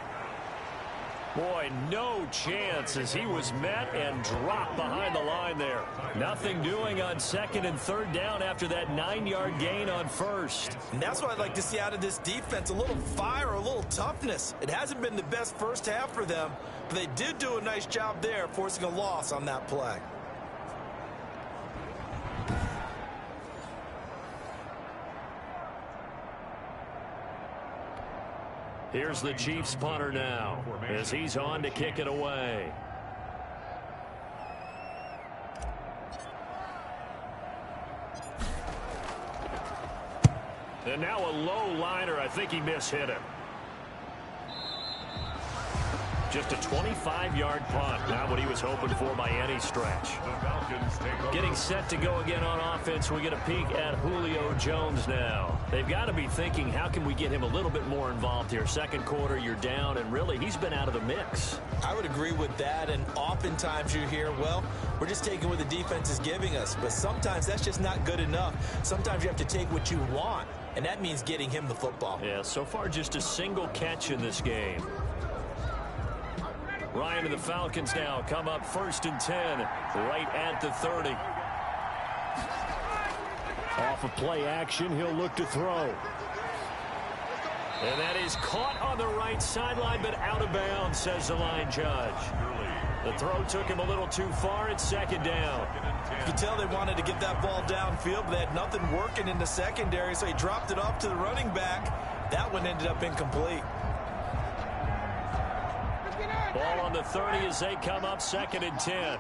Boy, no chance as he was met and dropped behind the line there. Nothing doing on 2nd and 3rd down after that 9-yard gain on 1st. And that's what I'd like to see out of this defense, a little fire, a little toughness. It hasn't been the best first half for them, but they did do a nice job there, forcing a loss on that play. Here's the Chiefs punter now as he's on to kick it away. And now a low liner. I think he mishit him. Just a 25-yard punt. Not what he was hoping for by any stretch. Getting set to go again on offense. We get a peek at Julio Jones now. They've got to be thinking, how can we get him a little bit more involved here? Second quarter, you're down, and really, he's been out of the mix. I would agree with that, and oftentimes you hear, well, we're just taking what the defense is giving us. But sometimes that's just not good enough. Sometimes you have to take what you want, and that means getting him the football. Yeah, so far just a single catch in this game. Ryan and the Falcons now come up 1st and 10, right at the 30. Off of play action, he'll look to throw. And that is caught on the right sideline, but out of bounds, says the line judge. The throw took him a little too far. It's 2nd down. You could tell they wanted to get that ball downfield, but they had nothing working in the secondary, so he dropped it off to the running back. That one ended up incomplete. Ball on the 30 as they come up 2nd and 10.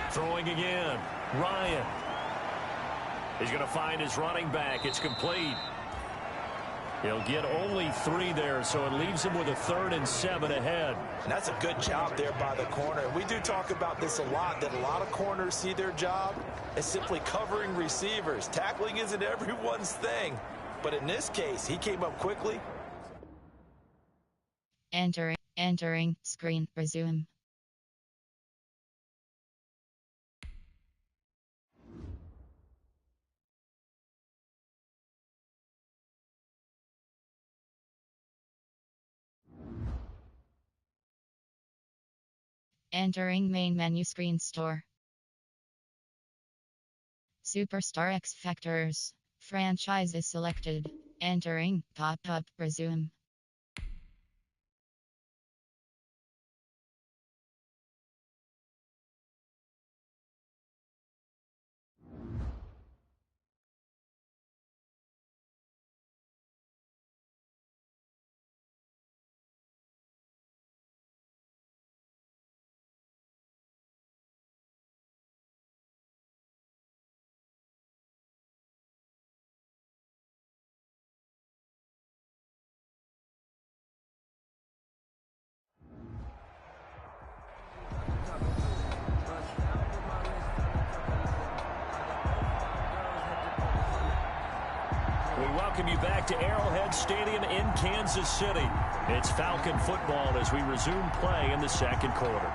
Throwing again. Ryan. He's going to find his running back. It's complete. He'll get only 3 there, so it leaves him with a 3rd and 7 ahead. And that's a good job there by the corner. We do talk about this a lot, that a lot of corners see their job as simply covering receivers. Tackling isn't everyone's thing. But in this case, he came up quickly. Entering screen, resume. Entering main menu screen store. Superstar X Factors. Franchise is selected. Entering pop-up resume. We welcome you back to Arrowhead Stadium in Kansas City. It's Falcon football as we resume play in the second quarter.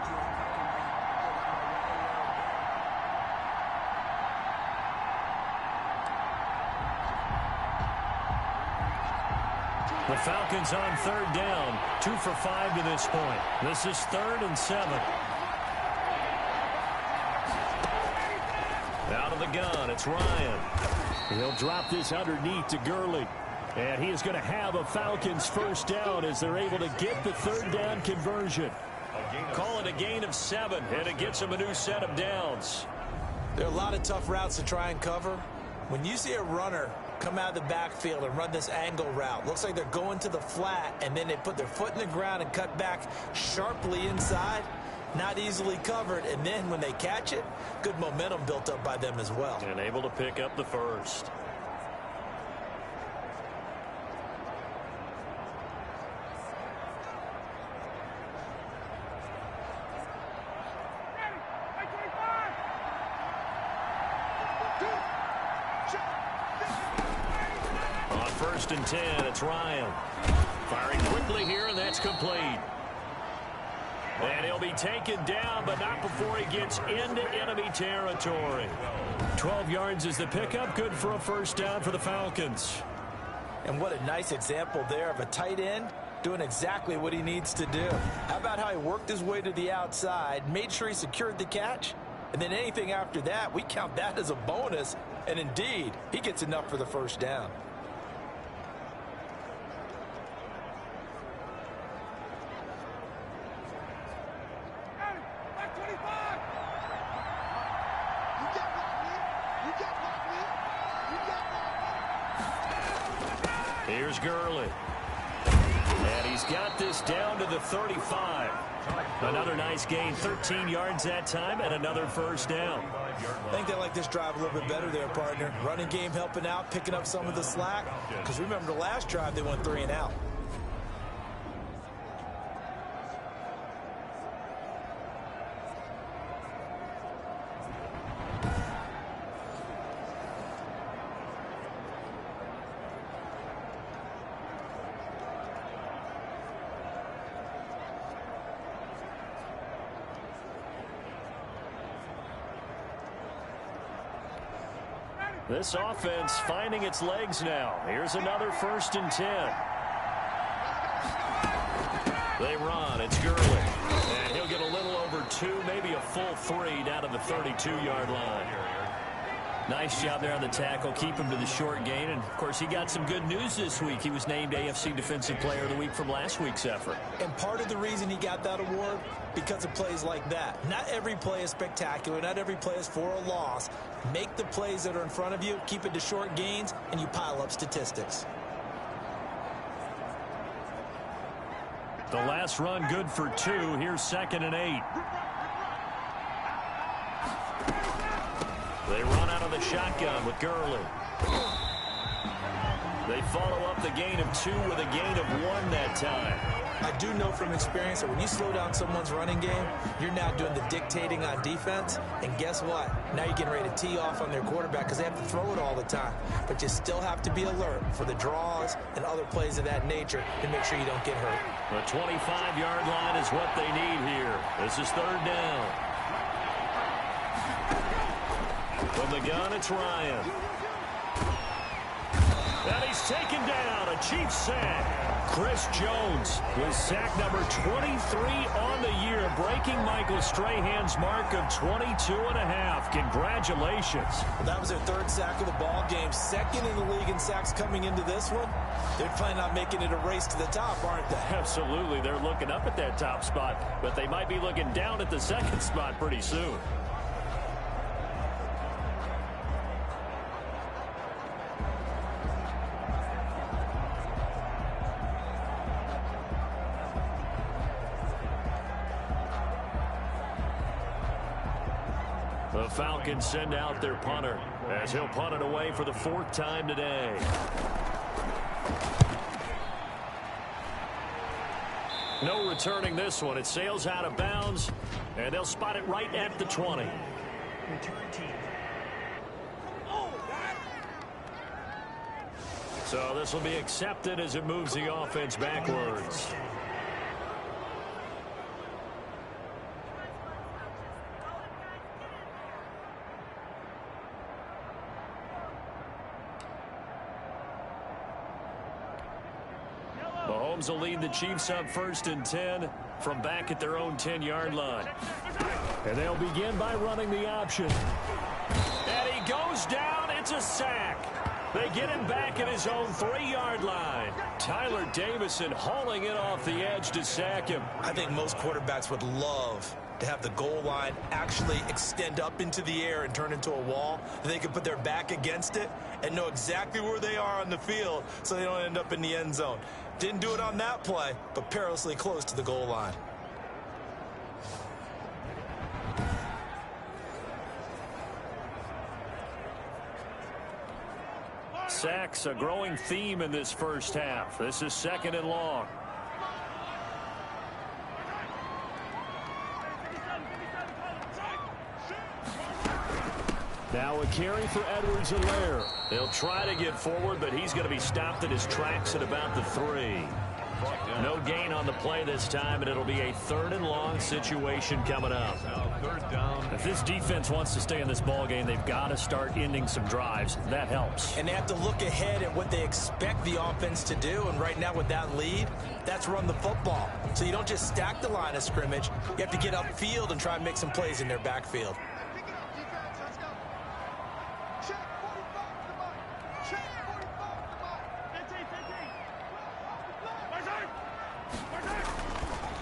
The Falcons on third down, 2 for 5 to this point. This is 3rd and 7. Out of the gun, it's Ryan. He'll drop this underneath to Gurley. And he is going to have a Falcons first down as they're able to get the third down conversion. Call it a gain of 7, and it gets him a new set of downs. There are a lot of tough routes to try and cover. When you see a runner come out of the backfield and run this angle route, looks like they're going to the flat, and then they put their foot in the ground and cut back sharply inside. Not easily covered, and then when they catch it, good momentum built up by them as well. And able to pick up the first. On 1st and 10, it's Ryan. Firing quickly here, and that's complete. And he'll be taken down, but not before he gets into enemy territory. 12 yards is the pickup. Good for a first down for the Falcons. And what a nice example there of a tight end doing exactly what he needs to do. How about how he worked his way to the outside, made sure he secured the catch, and then anything after that, we count that as a bonus. And indeed, he gets enough for the first down. Here's Gurley. And he's got this down to the 35. Another nice gain, 13 yards that time, and another first down. I think they like this drive a little bit better there, partner. Running game helping out, picking up some of the slack. Because remember the last drive, they went 3 and out. This offense finding its legs now. Here's another 1st and 10. They run. It's Gurley. And he'll get a little over 2, maybe a full 3 down to the 32-yard line. Nice job there on the tackle. Keep him to the short gain. And, of course, he got some good news this week. He was named AFC Defensive Player of the Week from last week's effort. And part of the reason he got that award, because of plays like that. Not every play is spectacular. Not every play is for a loss. Make the plays that are in front of you, keep it to short gains, and you pile up statistics. The last run good for 2. Here's 2nd and 8. They run out of the shotgun with Gurley. They follow up the gain of 2 with a gain of 1 that time. I do know from experience that when you slow down someone's running game, you're now doing the dictating on defense. And guess what? Now you're getting ready to tee off on their quarterback because they have to throw it all the time. But you still have to be alert for the draws and other plays of that nature to make sure you don't get hurt. The 25-yard line is what they need here. This is 3rd down. From the gun, it's Ryan. And he's taken down. A Chiefs sack. Chris Jones with sack number 23 on the year, breaking Michael Strahan's mark of 22.5. Congratulations. That was their third sack of the ball game, second in the league in sacks coming into this one. They're planning on making it a race to the top, aren't they? Absolutely. They're looking up at that top spot, but they might be looking down at the second spot pretty soon. The Falcons send out their punter as he'll punt it away for the fourth time today. No returning this one. It sails out of bounds, and they'll spot it right at the 20. So this will be accepted as it moves the offense backwards. Mahomes will lead the Chiefs up 1st and 10 from back at their own 10-yard line. And they'll begin by running the option. And he goes down. It's a sack. They get him back at his own 3-yard line. Tyler Davison hauling it off the edge to sack him. I think most quarterbacks would love to have the goal line actually extend up into the air and turn into a wall. They can put their back against it and know exactly where they are on the field so they don't end up in the end zone. Didn't do it on that play, but perilously close to the goal line. Sacks, a growing theme in this first half. This is 2nd and long. Now a carry for Edwards-Helaire. They'll try to get forward, but he's going to be stopped in his tracks at about the 3. No gain on the play this time, and it'll be a 3rd and long situation coming up. If this defense wants to stay in this ball game, they've got to start ending some drives. That helps. And they have to look ahead at what they expect the offense to do. And right now with that lead, that's run the football. So you don't just stack the line of scrimmage. You have to get upfield and try and make some plays in their backfield.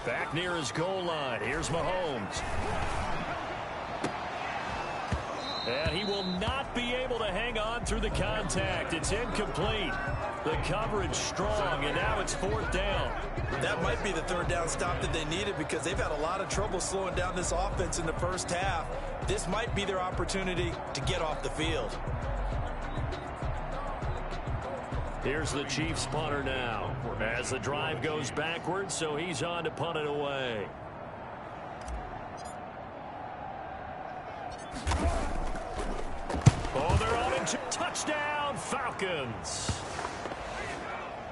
Back near his goal line. Here's Mahomes. And he will not be able to hang on through the contact. It's incomplete. The coverage strong, and now it's 4th down. That might be the 3rd down stop that they needed because they've had a lot of trouble slowing down this offense in the first half. This might be their opportunity to get off the field. Here's the Chiefs punter now as the drive goes backwards, so he's on to punt it away. Oh, they're on into touchdown, Falcons.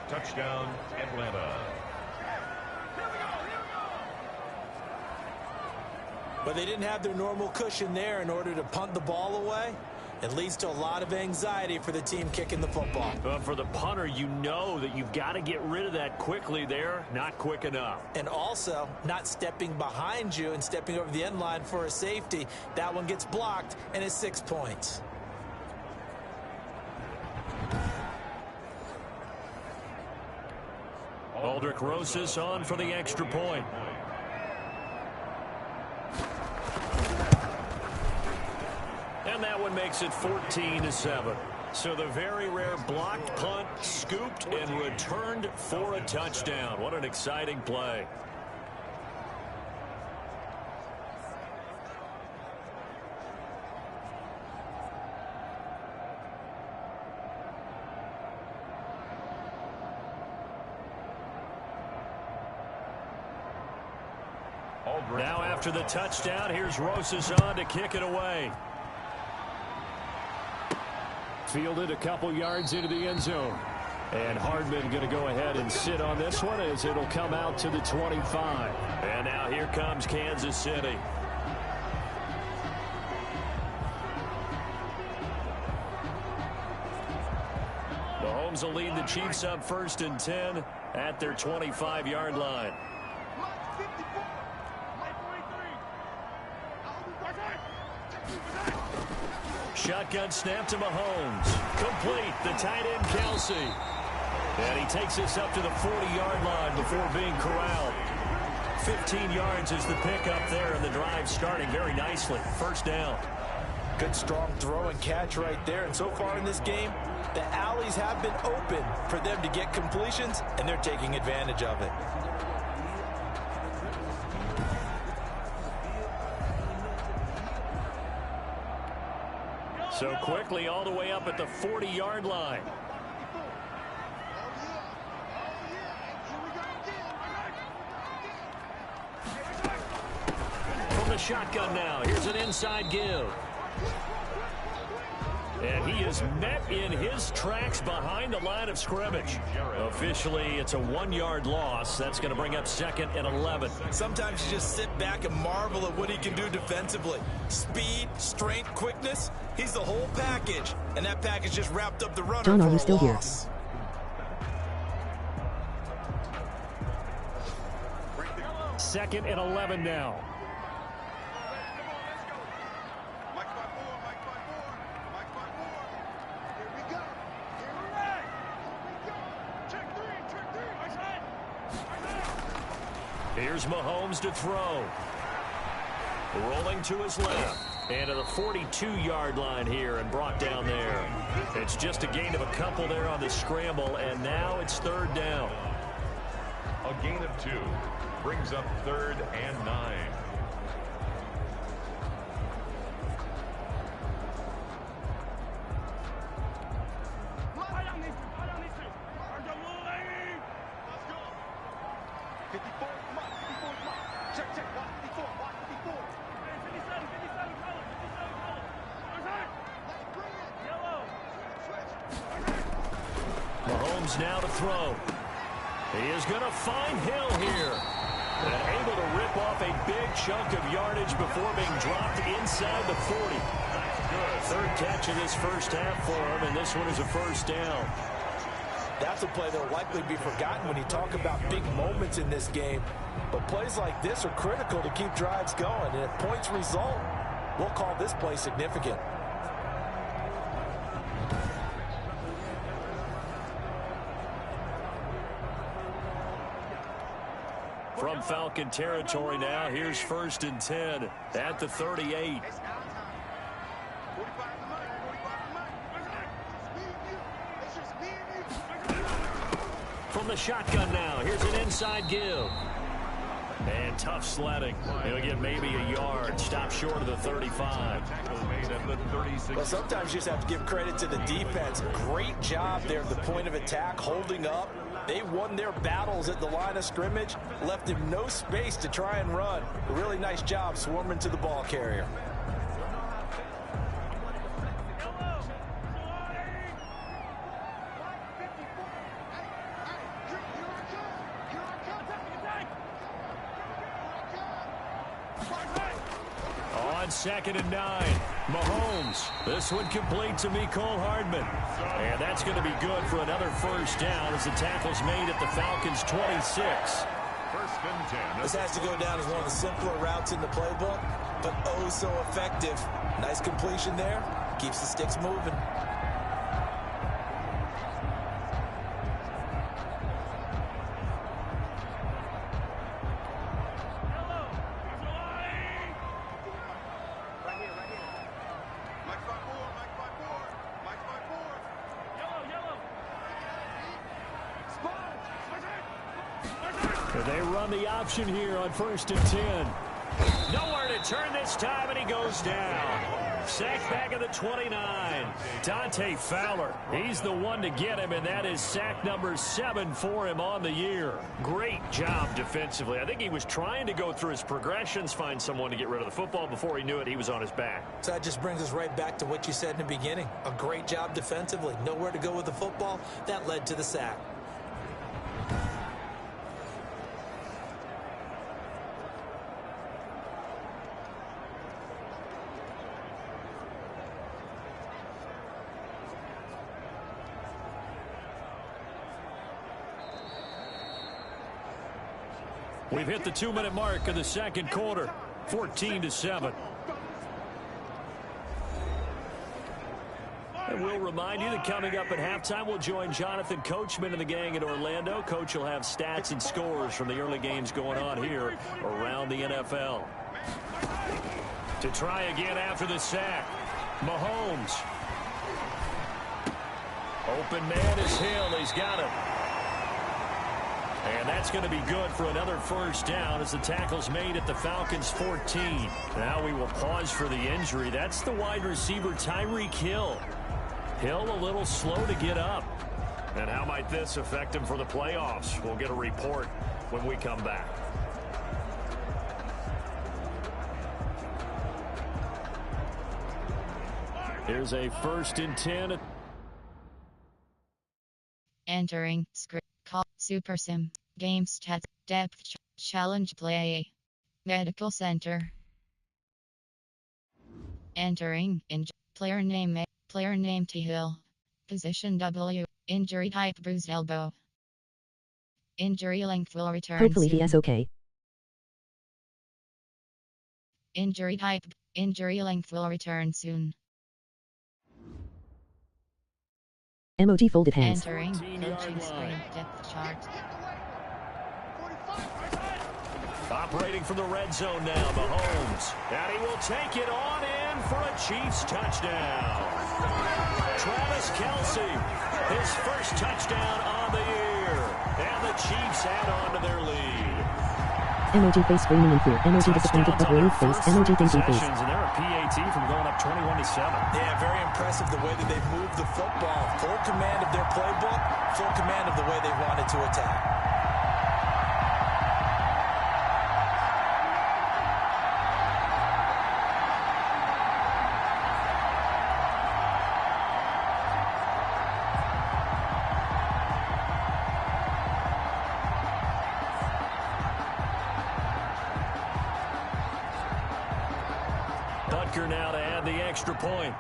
Touchdown, Atlanta. But they didn't have their normal cushion there in order to punt the ball away. It leads to a lot of anxiety for the team kicking the football. But for the punter, you know that you've got to get rid of that quickly there. Not quick enough. And also, not stepping behind you and stepping over the end line for a safety. That one gets blocked, and it's 6 points. Aldrich Rosas on for the extra point. And that one makes it 14-7. So the very rare blocked punt, scooped, and returned for a touchdown. What an exciting play. Now after the touchdown, here's Rosas on to kick it away. Fielded a couple yards into the end zone. And Hardman going to go ahead and sit on this one as it'll come out to the 25. And now here comes Kansas City. Mahomes will lead the Chiefs up 1st and 10 at their 25-yard line. Shotgun snap to Mahomes. Complete. The tight end, Kelsey. And he takes us up to the 40-yard line before being corralled. 15 yards is the pickup there, and the drive starting very nicely. 1st down. Good strong throw and catch right there. And so far in this game, the alleys have been open for them to get completions, and they're taking advantage of it. So quickly all the way up at the 40-yard line. From the shotgun now, here's an inside give. And he is met in his tracks behind the line of scrimmage. Officially, it's a 1-yard loss. That's going to bring up 2nd and 11. Sometimes you just sit back and marvel at what he can do defensively. Speed, strength, quickness. He's the whole package. And that package just wrapped up the runner John, for are you a still here? loss. Second and 11 now. Here's Mahomes to throw. Rolling to his left. And to the 42-yard line here and brought down there. It's just a gain of a couple there on the scramble, and now it's 3rd down. A gain of 2 brings up 3rd and 9. Mahomes now to throw. He is going to find Hill here. And able to rip off a big chunk of yardage before being dropped inside the 40. Third catch of this first half for him, and this one is a 1st down. That's a play that will likely be forgotten when you talk about big moments in this game. But plays like this are critical to keep drives going. And if points result, we'll call this play significant. From Falcon territory now, here's 1st and 10 at the 38. From the shotgun now, here's an inside give. And tough sledding. He'll get maybe a yard. Stop short of the 35. Well, sometimes you just have to give credit to the defense. Great job there at the point of attack, holding up. They won their battles at the line of scrimmage, left him no space to try and run. A really nice job swarming to the ball carrier. On 2nd and 9, Mahomes. This one complete to Mecole Hardman. And that's going to be good for another 1st down as the tackle's made at the Falcons' 26. 1st and 10. This has to go down as one of the simpler routes in the playbook, but oh so effective. Nice completion there. Keeps the sticks moving. They run the option here on 1st and 10. Nowhere to turn this time, and he goes down. Sacked back at the 29. Dante Fowler, he's the one to get him, and that is sack number 7 for him on the year. Great job defensively. I think he was trying to go through his progressions, find someone to get rid of the football. Before he knew it, he was on his back. So that just brings us right back to what you said in the beginning. A great job defensively. Nowhere to go with the football. That led to the sack. We've hit the 2-minute mark of the second quarter, 14-7. And we'll remind you that coming up at halftime, we'll join Jonathan Coachman and the gang in Orlando. Coach will have stats and scores from the early games going on here around the NFL. To try again after the sack, Mahomes. Open man is Hill. He's got it. And that's going to be good for another first down as the tackle's made at the Falcons' 14. Now we will pause for the injury. That's the wide receiver, Tyreek Hill. Hill a little slow to get up. And how might this affect him for the playoffs? We'll get a report when we come back. Here's a 1st and 10. Entering script call Super Sim game stats depth challenge play medical center. Entering player name T Hill, position W, injury type bruised elbow, injury length will return Hopefully soon. he is okay. Injury type injury length will return soon. Emoji folded hands. Entering coaching screen depth chart. Operating from the red zone now, Mahomes. And he will take it on in for a Chiefs touchdown. Travis Kelce, his first touchdown on the year. And the Chiefs add on to their lead. Emoji face screaming in fear. Emoji disappointed but relief face. Emoji thinking face. And they're a PAT from going up 21-7. Yeah, very impressive the way that they've moved the football. Full command of their playbook, full command of the way they wanted to attack. Butker now to add the extra point.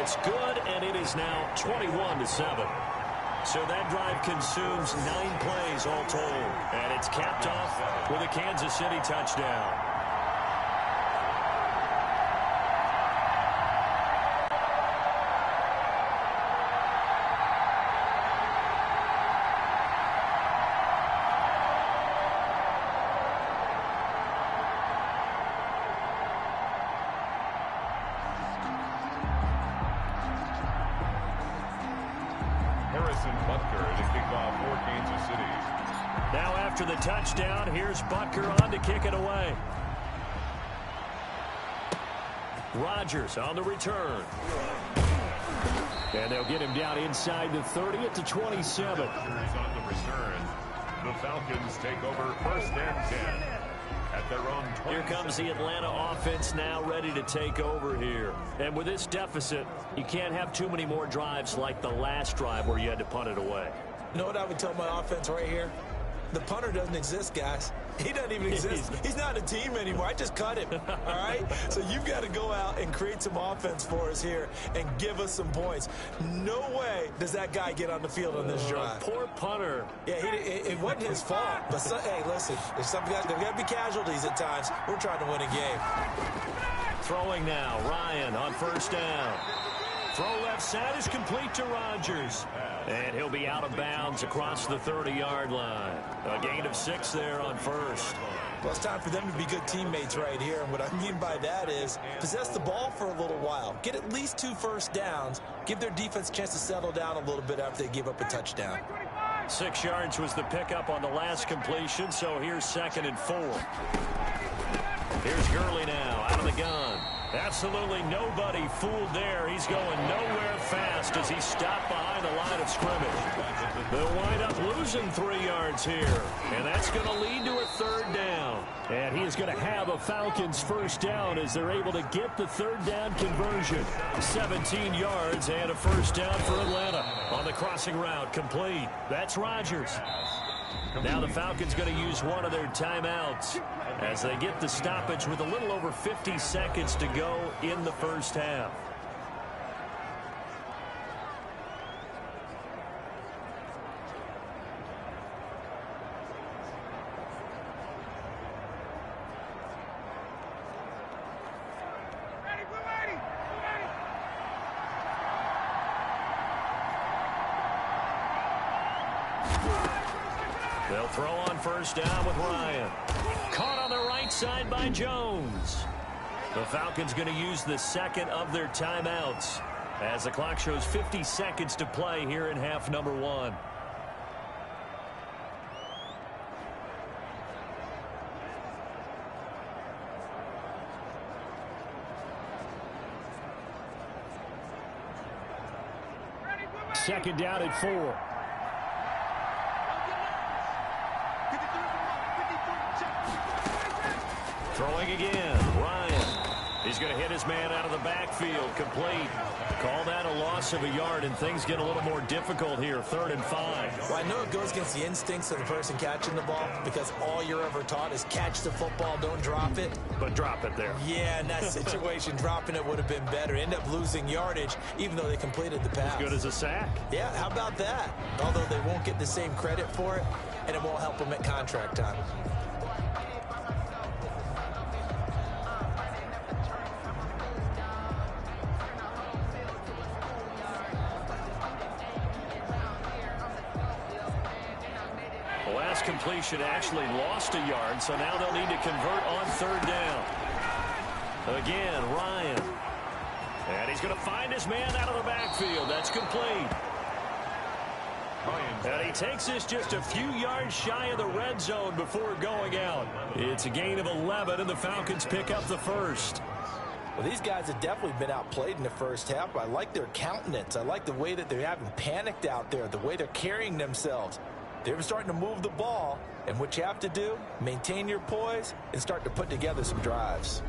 It's good, and it is now 21-7. So that drive consumes 9 plays all told. And it's capped off with a Kansas City touchdown. Butker to kick off for Kansas City. Now after the touchdown, here's Butker on to kick it away. Rodgers on the return. And they'll get him down inside the 30 at the 27. Rodgers on the return. The Falcons take over 1st and 10. At their own 27. Here comes the Atlanta offense now ready to take over here. And with this deficit, you can't have too many more drives like the last drive where you had to punt it away. You know what I would tell my offense right here? The punter doesn't exist, guys. He doesn't even exist. He's not a team anymore. I just cut him, all right? So you've got to go out and create some offense for us here and give us some points. No way does that guy get on the field on this drive. Poor punter. Yeah, it wasn't his fault. But, hey, listen, there's some guys, there's got to be casualties at times. We're trying to win a game. Throwing now, Ryan on 1st down. Throw left side is complete to Rodgers. And he'll be out of bounds across the 30-yard line. A gain of 6 there on 1st. Well, it's time for them to be good teammates right here. And what I mean by that is possess the ball for a little while. Get at least 2 first downs. Give their defense a chance to settle down a little bit after they give up a touchdown. 6 yards was the pickup on the last completion, so here's 2nd and 4. Here's Gurley now, out of the gun. Absolutely nobody fooled there. He's going nowhere fast as he stopped behind the line of scrimmage. They'll wind up losing 3 yards here, and that's going to lead to a 3rd down. And he is going to have a Falcons 1st down as they're able to get the 3rd down conversion. 17 yards and a 1st down for Atlanta. On the crossing route, complete. That's Rodgers. Now the Falcons going to use one of their timeouts as they get the stoppage with a little over 50 seconds to go in the 1st half. They'll throw on first down with Ryan. Caught on the right side by Jones. The Falcons going to use the second of their timeouts as the clock shows 50 seconds to play here in half number 1. Second down at 4. Throwing again, Ryan. He's going to hit his man out of the backfield, complete. Call that a loss of a yard, and things get a little more difficult here, 3rd and 5. Well, I know it goes against the instincts of the person catching the ball because all you're ever taught is catch the football, don't drop it. But drop it there. Yeah, in that situation, dropping it would have been better. End up losing yardage, even though they completed the pass. As good as a sack. Yeah, how about that? Although they won't get the same credit for it, and it won't help them at contract time. Completion actually lost a yard, so now they'll need to convert on 3rd down. Again, Ryan. And he's going to find his man out of the backfield. That's complete. And he takes this just a few yards shy of the red zone before going out. It's a gain of 11, and the Falcons pick up the first. Well, these guys have definitely been outplayed in the first half. I like their countenance. I like the way that they haven't panicked out there, the way they're carrying themselves. They're starting to move the ball, and what you have to do, maintain your poise and start to put together some drives.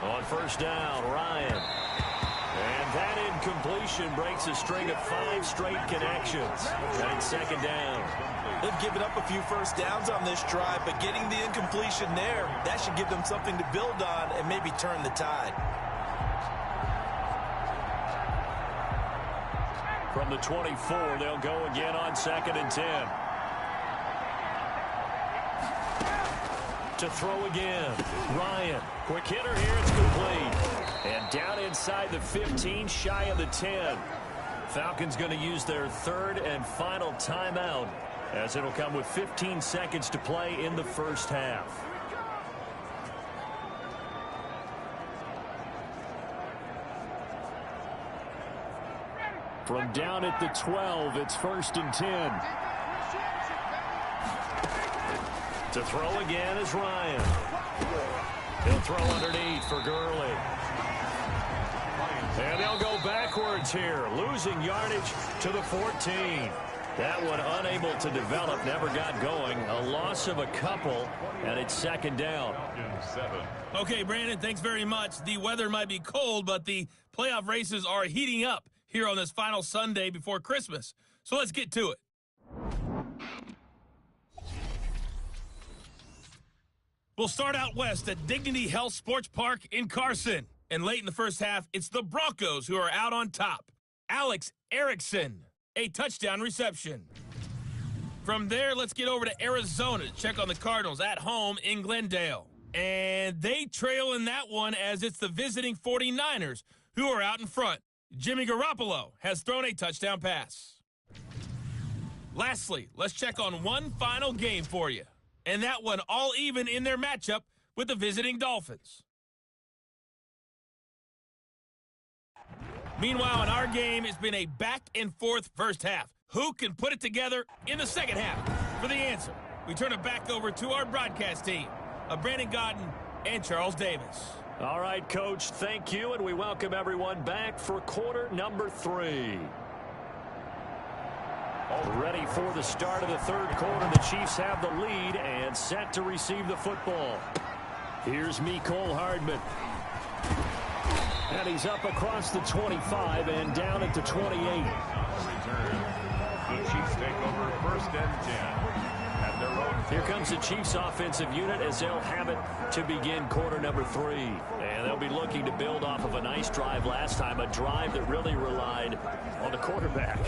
On first down, Ryan. And that incompletion breaks a string of 5 straight connections. And it's 2nd down. They've given up a few first downs on this drive, but getting the incompletion there, that should give them something to build on and maybe turn the tide. From the 24, they'll go again on 2nd and 10. To throw again, Ryan. Quick hitter here, it's complete. And down inside the 15, shy of the 10. Falcons going to use their 3rd and final timeout, as it'll come with 15 seconds to play in the first half. From down at the 12, it's 1st and 10. To throw again is Ryan. He'll throw underneath for Gurley. And they'll go backwards here, losing yardage to the 14. That one unable to develop, never got going. A loss of a couple, and it's 2nd down. Okay, Brandon, thanks very much. The weather might be cold, but the playoff races are heating up here on this final Sunday before Christmas. So let's get to it. We'll start out west at Dignity Health Sports Park in Carson. And late in the first half, it's the Broncos who are out on top. Alex Erickson, a touchdown reception. From there, let's get over to Arizona to check on the Cardinals at home in Glendale. And they trail in that one as it's the visiting 49ers who are out in front. Jimmy Garoppolo has thrown a touchdown pass. Lastly, let's check on one final game for you. And that one all even in their matchup with the visiting Dolphins. Meanwhile, in our game, it's been a back-and-forth first half. Who can put it together in the second half? For the answer, we turn it back over to our broadcast team of Brandon Godden and Charles Davis. All right, Coach, thank you, and we welcome everyone back for quarter number 3. Ready for the start of the 3rd quarter. The Chiefs have the lead and set to receive the football. Here's Mecole Hardman. And he's up across the 25 and down at the 28. Return. The Chiefs take over 1st and 10 at their own. Here comes the Chiefs offensive unit as they'll have it to begin quarter number 3. And they'll be looking to build off of a nice drive last time, a drive that really relied on the quarterback.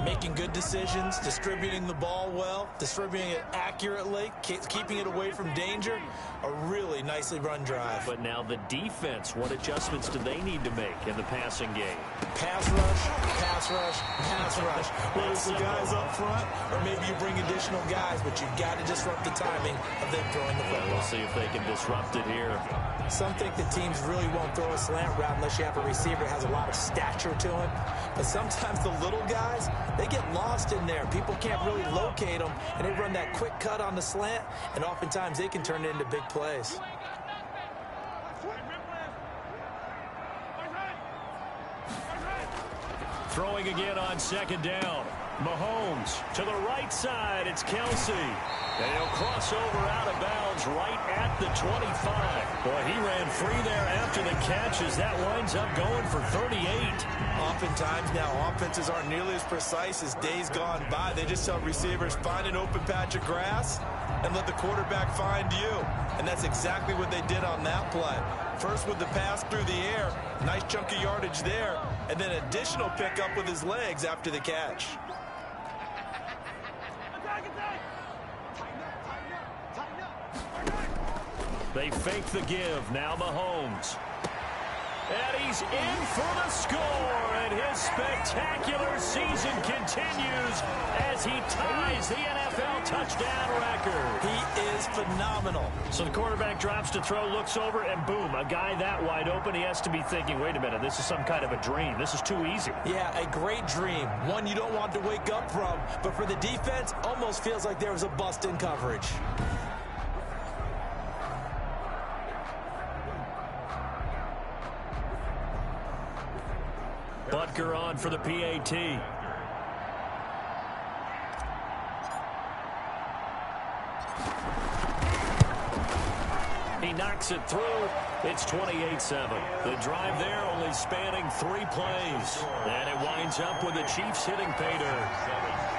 Making good decisions, distributing the ball well, distributing it accurately, keeping it away from danger. A really nicely run drive. But now the defense, what adjustments do they need to make in the passing game? Pass rush, pass rush, pass rush. Whether it's the guys up front or maybe you bring additional guys, but you've got to disrupt the timing of them throwing the football. We'll see if they can disrupt it here. Some think that teams really won't throw a slant route unless you have a receiver that has a lot of stature to him. But sometimes the little guys, they get lost in there. People can't really locate them, and they run that quick cut on the slant, and oftentimes they can turn it into big plays. Throwing again on 2nd down. Mahomes to the right side. It's Kelsey. And he'll cross over out of bounds right at the 25. Boy, he ran free there after the catch as that winds up going for 38. Oftentimes now offenses aren't nearly as precise as days gone by. They just tell receivers, find an open patch of grass and let the quarterback find you. And that's exactly what they did on that play. First with the pass through the air, nice chunk of yardage there, and then additional pickup with his legs after the catch. They fake the give. Now Mahomes. And he's in for the score. And his spectacular season continues as he ties the NFL touchdown record. He is phenomenal. So the quarterback drops to throw, looks over, and boom, a guy that wide open. He has to be thinking, wait a minute, this is some kind of a dream. This is too easy. Yeah, a great dream. One you don't want to wake up from. But for the defense, almost feels like there was a bust in coverage. Butker on for the PAT. He knocks it through. It's 28-7. The drive there only spanning 3 plays. And it winds up with the Chiefs hitting pay dirt.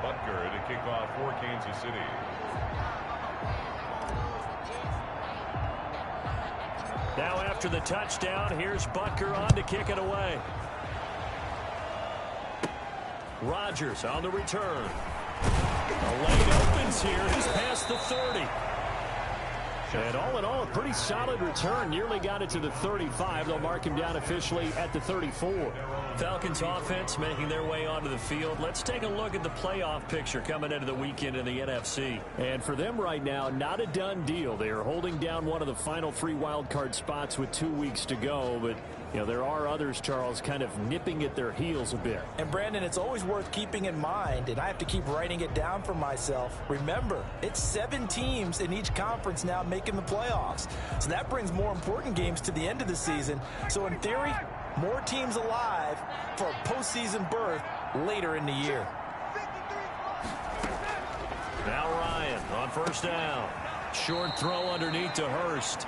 Butker to kick off for Kansas City. Now after the touchdown, here's Butker on to kick it away. Rodgers on the return. The lane opens here. He's past the 30. And all in all, a pretty solid return. Nearly got it to the 35. They'll mark him down officially at the 34. Falcons offense making their way onto the field. Let's take a look at the playoff picture coming into the weekend in the NFC. And for them right now, not a done deal. They are holding down one of the final 3 wild card spots with 2 weeks to go. But, you know, there are others, Charles, kind of nipping at their heels a bit. And, Brandon, it's always worth keeping in mind, and I have to keep writing it down for myself. Remember, it's 7 teams in each conference now making the playoffs. So that brings more important games to the end of the season. So, in theory, more teams alive for a postseason berth later in the year. Now Ryan on 1st down. Short throw underneath to Hurst.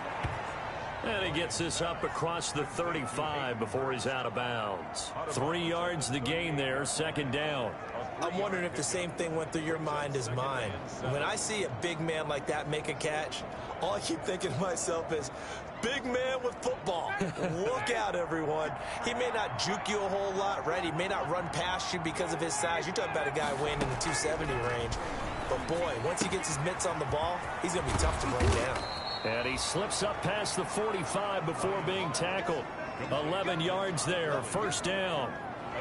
And he gets this up across the 35 before he's out of bounds. 3 yards the gain there, 2nd down. I'm wondering if the same thing went through your mind as mine. When I see a big man like that make a catch, all I keep thinking to myself is, big man with football. Look out, everyone. He may not juke you a whole lot, right? He may not run past you because of his size. You're talking about a guy weighing in the 270 range. But, boy, once he gets his mitts on the ball, he's going to be tough to bring down. And he slips up past the 45 before being tackled. 11 yards there, 1st down.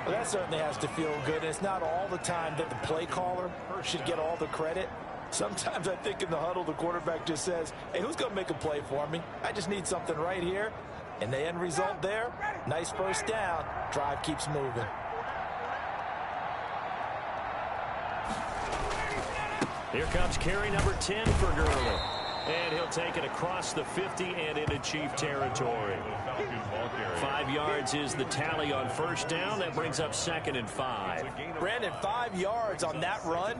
Well, that certainly has to feel good. It's not all the time that the play caller should get all the credit. Sometimes I think in the huddle, the quarterback just says, hey, who's going to make a play for me? I just need something right here. And the end result there, nice 1st down. Drive keeps moving. Here comes carry number 10 for Gurley. And he'll take it across the 50 and into Chief territory. 5 yards is the tally on first down. That brings up 2nd and 5. Brandon, 5 yards on that run.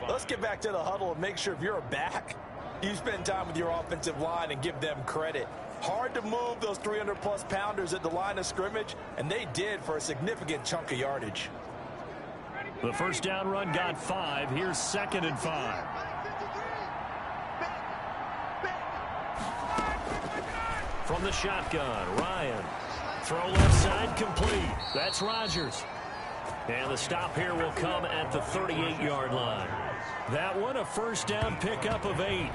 Let's get back to the huddle and make sure if you're a back, you spend time with your offensive line and give them credit. Hard to move those 300-plus pounders at the line of scrimmage, and they did for a significant chunk of yardage. The first down run got 5. Here's 2nd and 5. From the shotgun, Ryan. Throw left side, complete. That's Rodgers. And the stop here will come at the 38-yard line. That one, a first down pickup of 8.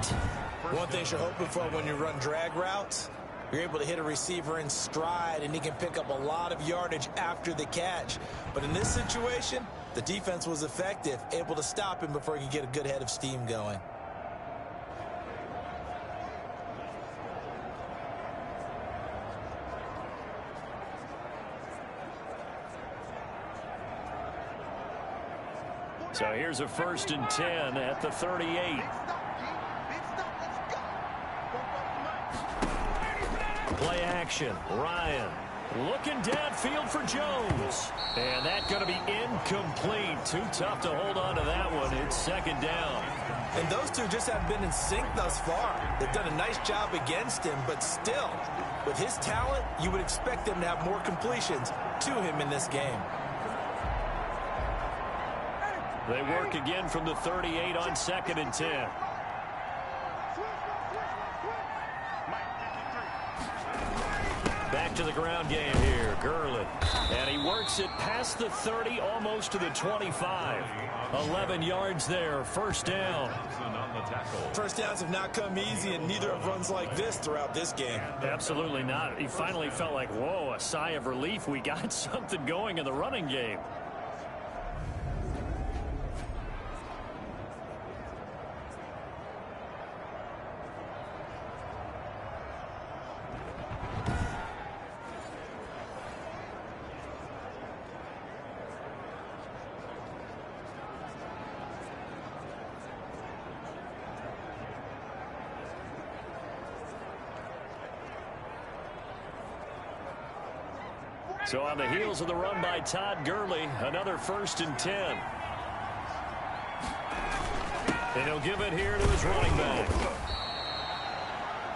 One thing you're hoping for when you run drag routes, you're able to hit a receiver in stride, and he can pick up a lot of yardage after the catch. But in this situation, the defense was effective, able to stop him before he could get a good head of steam going. So here's a 1st and 10 at the 38. Play action. Ryan looking downfield for Jones. And that's going to be incomplete. Too tough to hold on to that one. It's 2nd down. And those two just haven't been in sync thus far. They've done a nice job against him, but still, with his talent, you would expect them to have more completions to him in this game. They work again from the 38 on 2nd and 10. Back to the ground game here. Gurley. And he works it past the 30, almost to the 25. 11 yards there. First down. First downs have not come easy, and neither have runs like this throughout this game. Absolutely not. He finally felt like, whoa, a sigh of relief. We got something going in the running game. So on the heels of the run by Todd Gurley, another 1st and 10. And he'll give it here to his running back.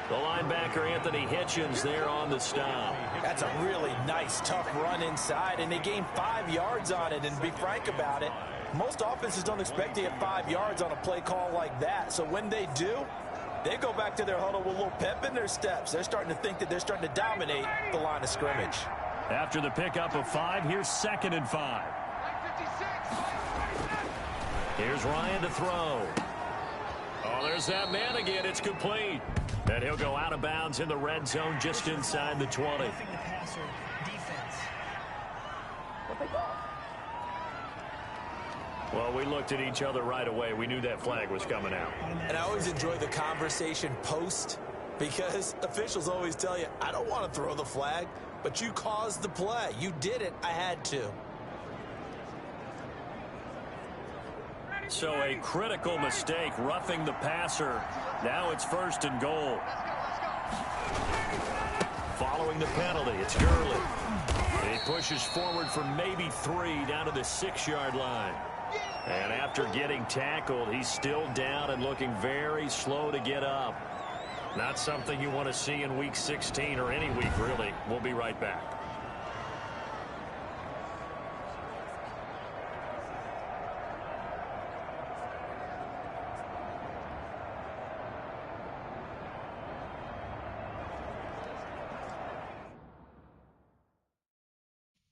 The linebacker, Anthony Hitchens, there on the stop. That's a really nice, tough run inside, and they gained 5 yards on it. And to be frank about it, most offenses don't expect to get 5 yards on a play call like that. So when they do, they go back to their huddle with a little pep in their steps. They're starting to think that they're starting to dominate the line of scrimmage. After the pickup of 5, here's 2nd and 5. Here's Ryan to throw. Oh, there's that man again. It's complete. And he'll go out of bounds in the red zone just inside the 20. Well, we looked at each other right away. We knew that flag was coming out. And I always enjoy the conversation post, because officials always tell you, I don't want to throw the flag, but you caused the play. You did it. I had to. So a critical mistake, roughing the passer. Now it's 1st and goal. Following the penalty, it's Gurley. And he pushes forward for maybe 3 down to the 6-yard line. And after getting tackled, he's still down and looking very slow to get up. Not something you want to see in Week 16 or any week, really. We'll be right back.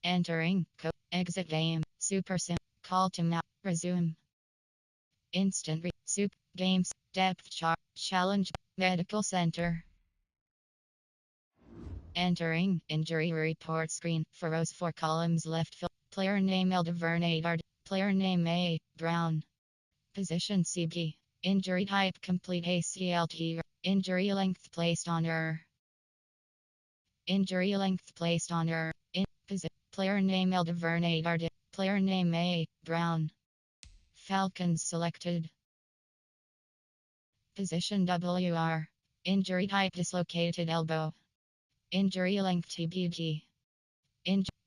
Entering, exit game, super sim, call to map, resume. Instant soup, games, depth chart, challenge, medical center. Entering, injury report screen, for rows 4 columns left fill, player name Eldevernadard, player name A, Brown. Position CB, injury type complete ACLT, injury length placed on error. Injury length placed on error, player name Eldevernadard, player name A, Brown. Falcons selected. Position WR. Injury type dislocated elbow. Injury length TBD.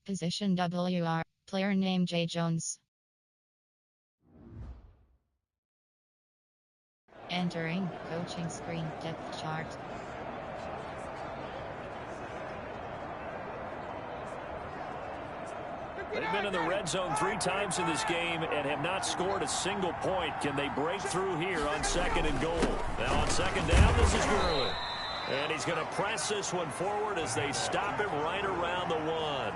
Position WR. Player name J. Jones. Entering coaching screen depth chart. They've been in the red zone 3 times in this game and have not scored a single point. Can they break through here on 2nd and goal? Now on 2nd down, this is Gurley. And he's going to press this one forward as they stop him right around the 1.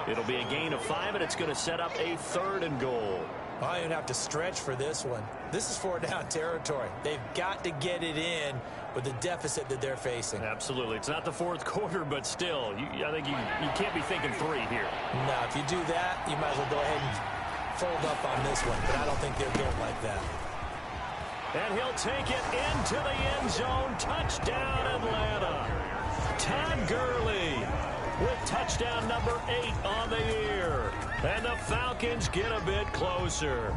It'll be a gain of 5, and it's going to set up a 3rd and goal. I don't have to stretch for this one. This is 4-down territory. They've got to get it in with the deficit that they're facing. Absolutely. It's not the 4th quarter, but still, I think you can't be thinking 3 here. No, if you do that, you might as well go ahead and fold up on this one. But I don't think they're built like that. And he'll take it into the end zone. Touchdown, Atlanta. Todd Gurley with touchdown number 8 on the year. And the Falcons get a bit closer.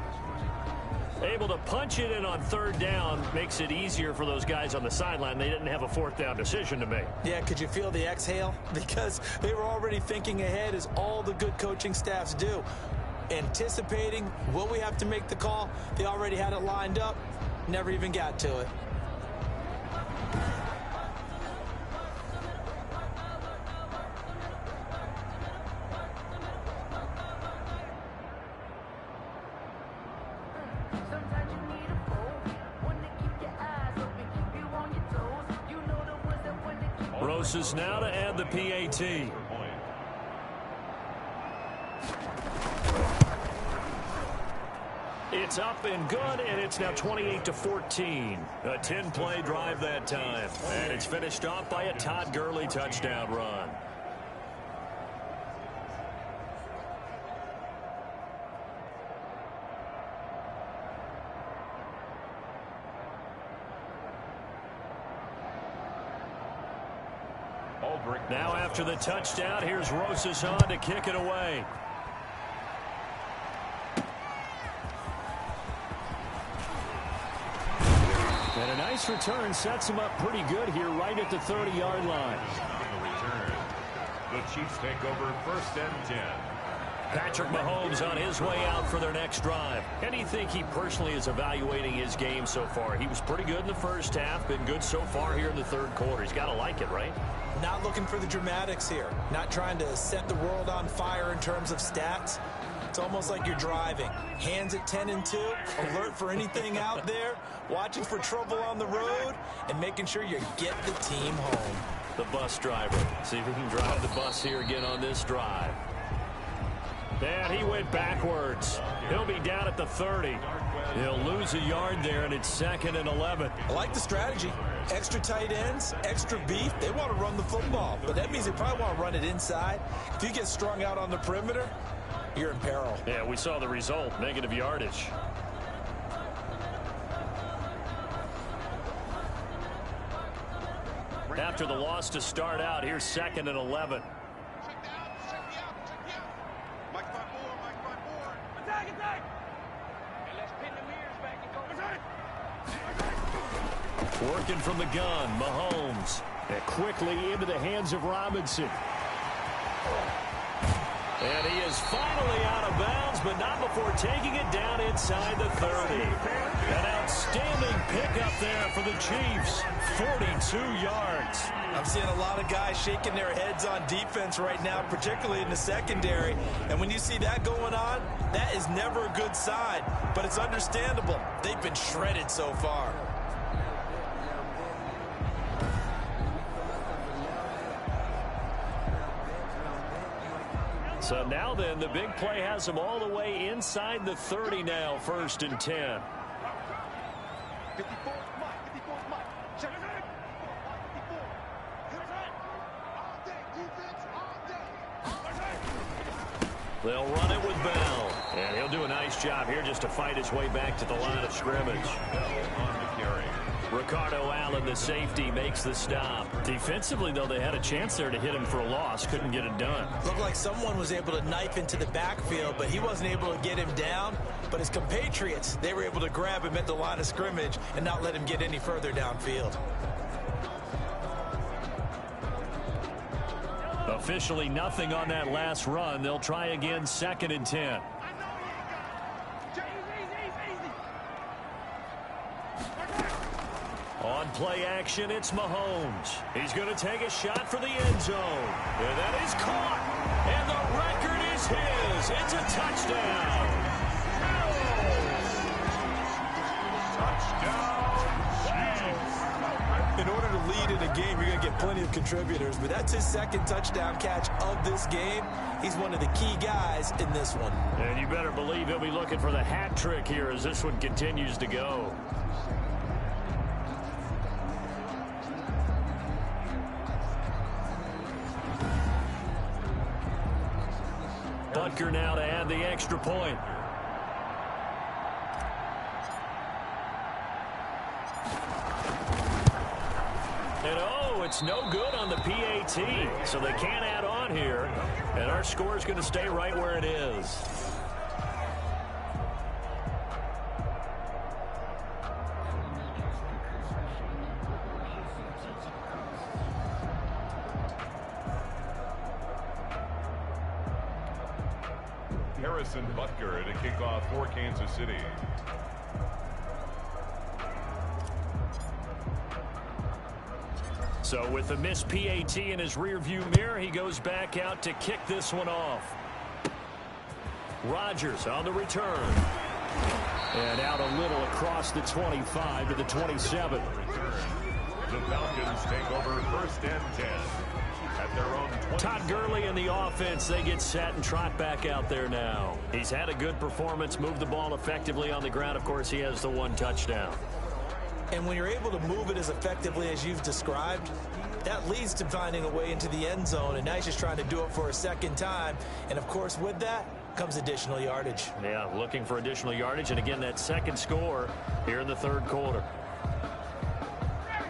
Able to punch it in on 3rd down makes it easier for those guys on the sideline. They didn't have a 4th down decision to make. Yeah, could you feel the exhale? Because they were already thinking ahead, as all the good coaching staffs do. Anticipating, will we have to make the call? They already had it lined up. Never even got to it. Roses now to add the PAT. It's up and good, and it's now 28-14. A 10-play drive that time. And it's finished off by a Todd Gurley touchdown run. Now after the touchdown, here's Roses on to kick it away. And a nice return sets him up pretty good here right at the 30-yard line. The Chiefs take over 1st and 10. Patrick Mahomes on his way out for their next drive. And do you think he personally is evaluating his game so far? He was pretty good in the first half, been good so far here in the 3rd quarter. He's got to like it, right? Not looking for the dramatics here. Not trying to set the world on fire in terms of stats. It's almost like you're driving. Hands at 10 and 2, alert for anything out there, watching for trouble on the road, and making sure you get the team home. The bus driver. See if he can drive the bus here again on this drive. And he went backwards. He'll be down at the 30. He'll lose a yard there, and it's 2nd and 11. I like the strategy. Extra tight ends, extra beef. They want to run the football, but that means they probably want to run it inside. If you get strung out on the perimeter, you're in peril. Yeah, we saw the result, negative yardage. After the loss to start out, here's 2nd and 11. Working from the gun, Mahomes. And quickly into the hands of Robinson. And he is finally out of bounds, but not before taking it down inside the 30. An outstanding pickup there for the Chiefs. 42 yards. I'm seeing a lot of guys shaking their heads on defense right now, particularly in the secondary. And when you see that going on, that is never a good sign. But it's understandable. They've been shredded so far. So now then, the big play has them all the way inside the 30 now, 1st and 10. They'll run it with Bell. And he'll do a nice job here just to fight his way back to the line of scrimmage. Bell on the carry. Ricardo Allen, the safety, makes the stop. Defensively, though, they had a chance there to hit him for a loss. Couldn't get it done. Looked like someone was able to knife into the backfield, but he wasn't able to get him down. But his compatriots, they were able to grab him at the line of scrimmage and not let him get any further downfield. Officially nothing on that last run. They'll try again, 2nd and 10. On play action, it's Mahomes. He's going to take a shot for the end zone. And that is caught. And the record is his. It's a touchdown. In order to lead in a game, you're going to get plenty of contributors, but that's his 2nd touchdown catch of this game. He's one of the key guys in this one. And you better believe he'll be looking for the hat trick here as this one continues to go. Butker now to add the extra point. And oh, it's no good on the PAT, so they can't add on here. And our score is going to stay right where it is. Harrison Butker to kick off for Kansas City. So with the missed PAT in his rearview mirror, he goes back out to kick this one off. Rodgers on the return. And out a little across the 25 to the 27. The Falcons take over 1st and 10. At their own 20. Todd Gurley and the offense, they get set and trot back out there now. He's had a good performance, moved the ball effectively on the ground. Of course, he has the 1 touchdown. And when you're able to move it as effectively as you've described, that leads to finding a way into the end zone. And now he's just trying to do it for a 2nd time. And, of course, with that comes additional yardage. Yeah, looking for additional yardage. And, again, that 2nd score here in the 3rd quarter.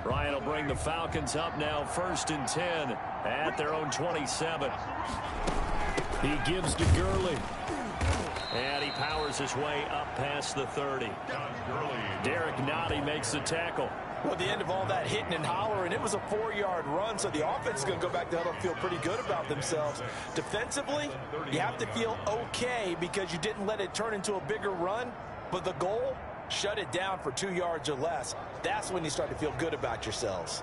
Ryan will bring the Falcons up now 1st and 10 at their own 27. He gives to Gurley. And he powers his way up past the 30. Derek Nottie makes the tackle. Well, at the end of all that hitting and hollering, it was a 4-yard run, so the offense is going to go back to huddle and feel pretty good about themselves. Defensively, you have to feel okay because you didn't let it turn into a bigger run, but the goal, shut it down for 2 yards or less. That's when you start to feel good about yourselves.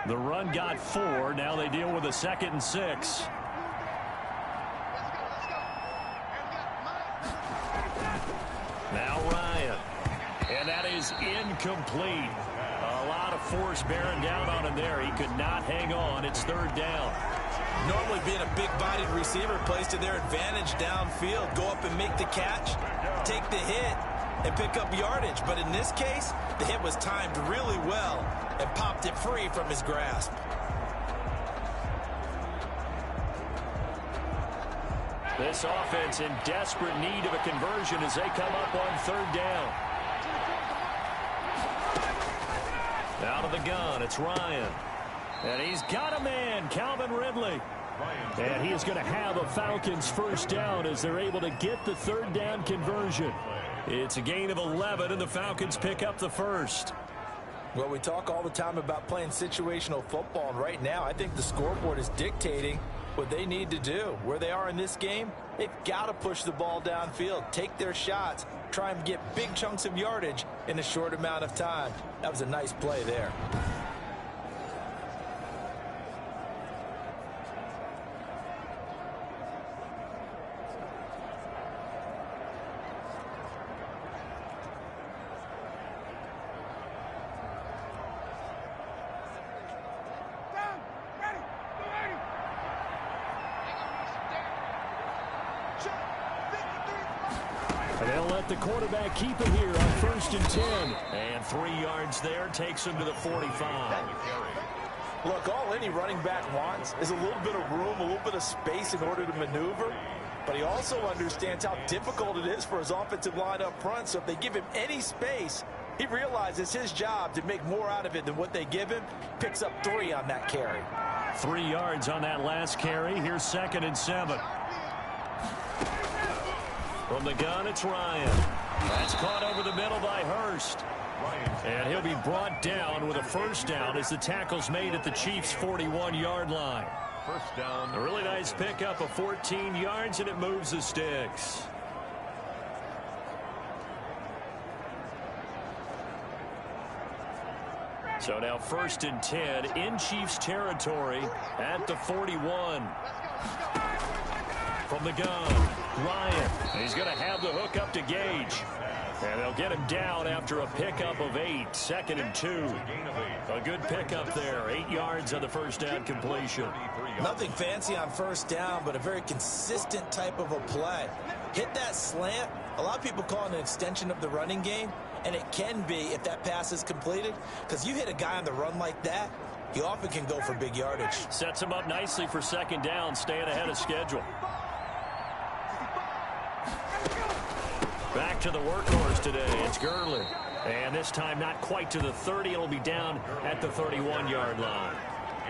The run got 4. Now they deal with a 2nd and 6. Now Ryan. And that is incomplete. A lot of force bearing down on him there. He could not hang on. It's 3rd down. Normally being a big-bodied receiver plays to their advantage downfield. Go up and make the catch, take the hit, and pick up yardage. But in this case, the hit was timed really well and popped it free from his grasp. This offense in desperate need of a conversion as they come up on 3rd down. Out of the gun, it's Ryan. And he's got a man, Calvin Ridley. And he is going to have a Falcons 1st down as they're able to get the 3rd down conversion. It's a gain of 11, and the Falcons pick up the 1st. Well, we talk all the time about playing situational football, and right now I think the scoreboard is dictating what they need to do. Where they are in this game, they've got to push the ball downfield, take their shots, try and get big chunks of yardage in a short amount of time. That was a nice play there. They'll let the quarterback keep it here on 1st and 10. And 3 yards there takes him to the 45. Look, all any running back wants is a little bit of room, a little bit of space in order to maneuver. but he also understands how difficult it is for his offensive line up front. So if they give him any space, he realizes his job to make more out of it than what they give him. Picks up 3 on that carry. 3 yards on that last carry. Here's 2nd and 7. From the gun, it's Ryan. That's caught over the middle by Hurst. And he'll be brought down with a first down as the tackle's made at the Chiefs' 41-yard line. First down. A really nice pickup of 14 yards, and it moves the sticks. So now 1st and 10 in Chiefs territory at the 41. From the gun, Ryan. He's going to have the hook up to Gage. And they'll get him down after a pickup of 8. 2nd and 2. A good pickup there. 8 yards on the first down completion. Nothing fancy on first down, but a very consistent type of a play. Hit that slant. A lot of people call it an extension of the running game, and it can be if that pass is completed, because you hit a guy on the run like that, he often can go for big yardage. Sets him up nicely for 2nd down, staying ahead of schedule. Back to the workhorse today. It's Gurley. And this time not quite to the 30. It'll be down at the 31-yard line.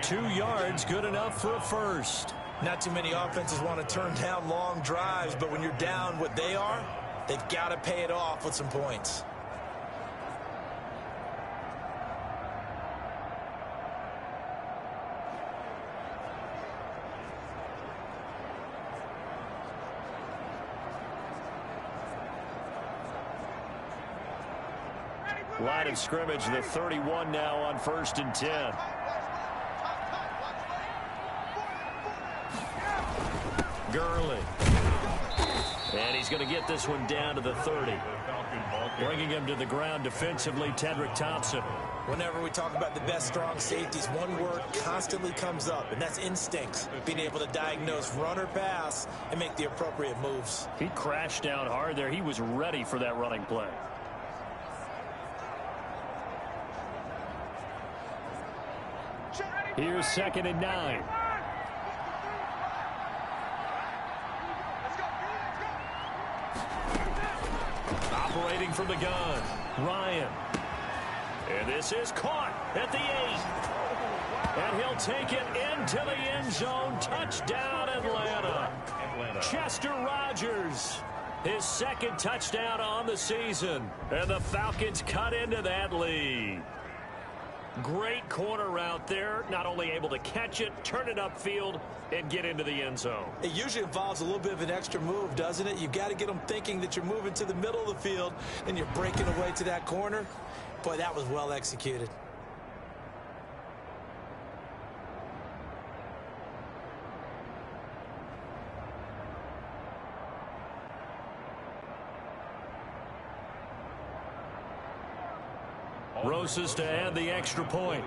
2 yards, good enough for a first. Not too many offenses want to turn down long drives, but when you're down what they are, they've got to pay it off with some points. Line of scrimmage, the 31 now on 1st and 10. Gurley. And he's going to get this one down to the 30. Bringing him to the ground defensively, Tedrick Thompson. Whenever we talk about the best strong safeties, one word constantly comes up, and that's instincts. Being able to diagnose run or pass and make the appropriate moves. He crashed down hard there. He was ready for that running play. Here's 2nd and 9. Operating from the gun, Ryan. And this is caught at the 8. And he'll take it into the end zone. Touchdown, Atlanta. Chester Rogers, his 2nd touchdown on the season. And the Falcons cut into that lead. Great corner route there. Not only able to catch it, turn it upfield, and get into the end zone. It usually involves a little bit of an extra move, doesn't it? You've got to get them thinking that you're moving to the middle of the field, and you're breaking away to that corner. Boy, that was well executed. Rosas to add the extra point.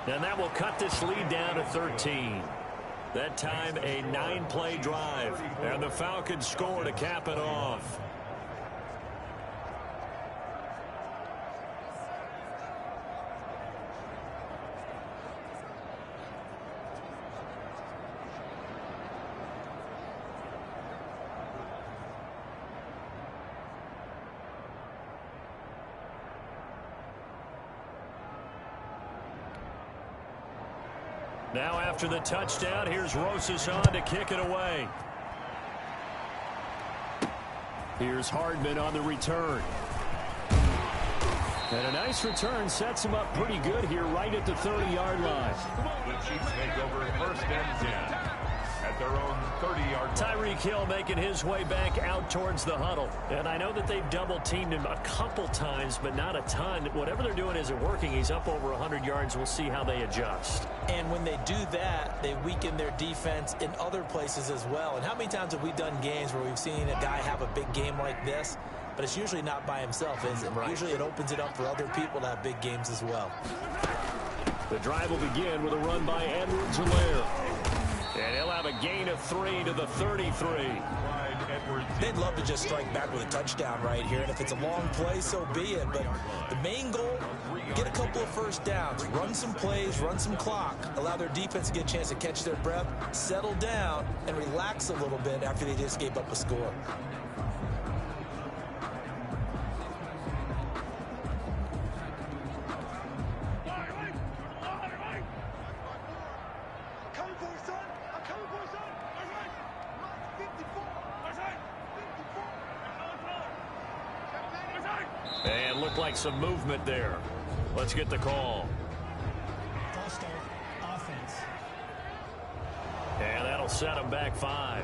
And that will cut this lead down to 13. That time a 9-play drive. And the Falcons score to cap it off. Now after the touchdown, here's Rosas on to kick it away. Here's Hardman on the return. And a nice return sets him up pretty good here right at the 30-yard line. The Chiefs take over 1st and 10 at their own 30-yard line. Tyreek Hill making his way back out towards the huddle. And I know that they've double-teamed him a couple times, but not a ton. Whatever they're doing isn't working. He's up over 100 yards. We'll see how they adjust. And when they do that, they weaken their defense in other places as well. And how many times have we done games where we've seen a guy have a big game like this? But it's usually not by himself, is it? Right. Usually it opens it up for other people to have big games as well. The drive will begin with a run by Edwards-Helaire. And he'll have a gain of 3 to the 33. They'd love to just strike back with a touchdown right here, and if it's a long play, so be it. But the main goal, get a couple of first downs, run some plays, run some clock, allow their defense to get a chance to catch their breath, settle down, and relax a little bit after they just gave up a score. And looked like some movement there. Let's get the call. False start, offense. And that'll set them back 5.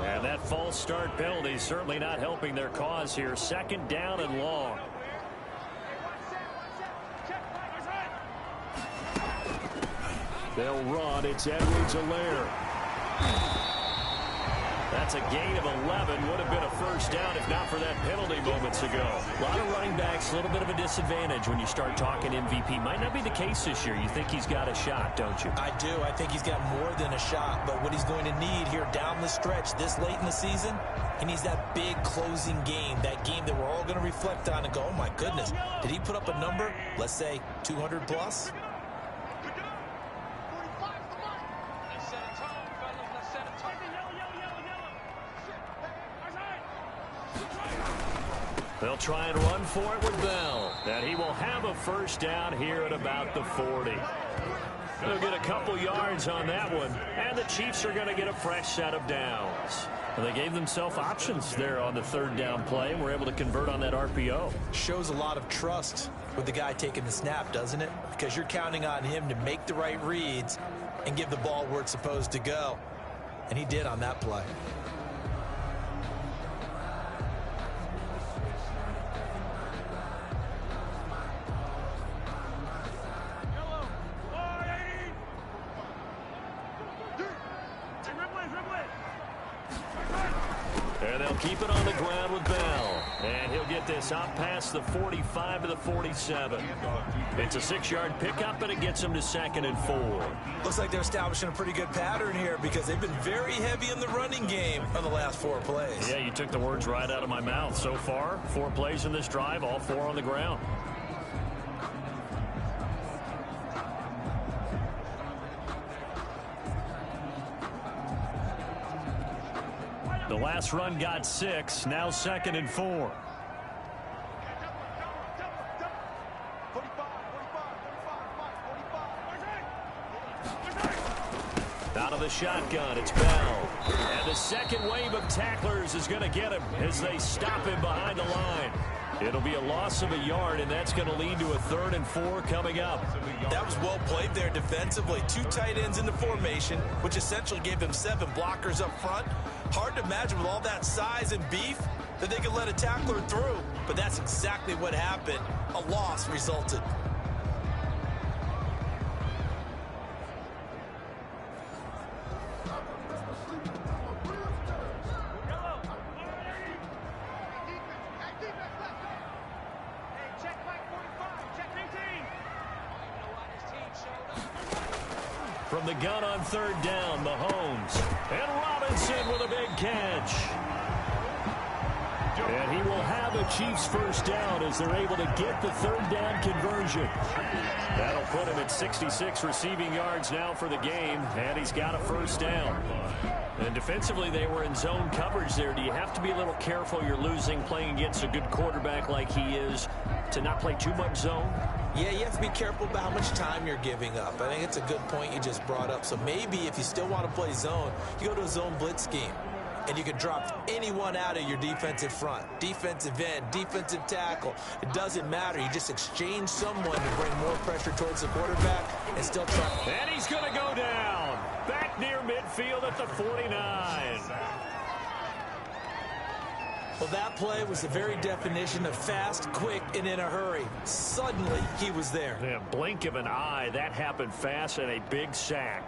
And that false start penalty is certainly not helping their cause here. 2nd down and long. They'll run. It's Edwards-Helaire. That's a gain of 11. Would have been a first down if not for that penalty moments ago. A lot of running backs, a little bit of a disadvantage when you start talking MVP. Might not be the case this year. You think he's got a shot, don't you? I do. I think he's got more than a shot. But what he's going to need here down the stretch this late in the season, he needs that big closing game, that game that we're all going to reflect on and go, oh, my goodness, did he put up a number, let's say 200 plus? They'll try and run for it with Bell. And he will have a first down here at about the 40. They'll get a couple yards on that one. And the Chiefs are going to get a fresh set of downs. Well, they gave themselves options there on the 3rd down play and were able to convert on that RPO. Shows a lot of trust with the guy taking the snap, doesn't it? Because you're counting on him to make the right reads and give the ball where it's supposed to go. And he did on that play. And they'll keep it on the ground with Bell. And he'll get this out past the 45 to the 47. It's a 6-yard pickup, and it gets him to 2nd and 4. Looks like they're establishing a pretty good pattern here because they've been very heavy in the running game on the last 4 plays. Yeah, you took the words right out of my mouth. So far, 4 plays in this drive, all 4 on the ground. The last run got 6, now 2nd and 4. Out of the shotgun, it's Bell. And the second wave of tacklers is going to get him as they stop him behind the line. It'll be a loss of a yard, and that's going to lead to a 3rd and 4 coming up. That was well played there defensively. 2 tight ends in the formation, which essentially gave them 7 blockers up front. Hard to imagine with all that size and beef that they could let a tackler through, but that's exactly what happened. A loss resulted. From the gun on 3rd down, Mahomes. And Robinson with a big catch. And he will have a Chiefs first down as they're able to get the 3rd down conversion. That'll put him at 66 receiving yards now for the game, and he's got a first down. And defensively, they were in zone coverage there. Do you have to be a little careful? You're losing playing against a good quarterback like he is to not play too much zone? Yeah, you have to be careful about how much time you're giving up. I think it's a good point you just brought up. So maybe if you still want to play zone, you go to a zone blitz scheme. And you can drop anyone out of your defensive front. Defensive end, defensive tackle. It doesn't matter. You just exchange someone to bring more pressure towards the quarterback and still try. And he's going to go down. Back near midfield at the 49. Well, that play was the very definition of fast, quick, and in a hurry. Suddenly, he was there. Yeah, blink of an eye. That happened fast and a big sack.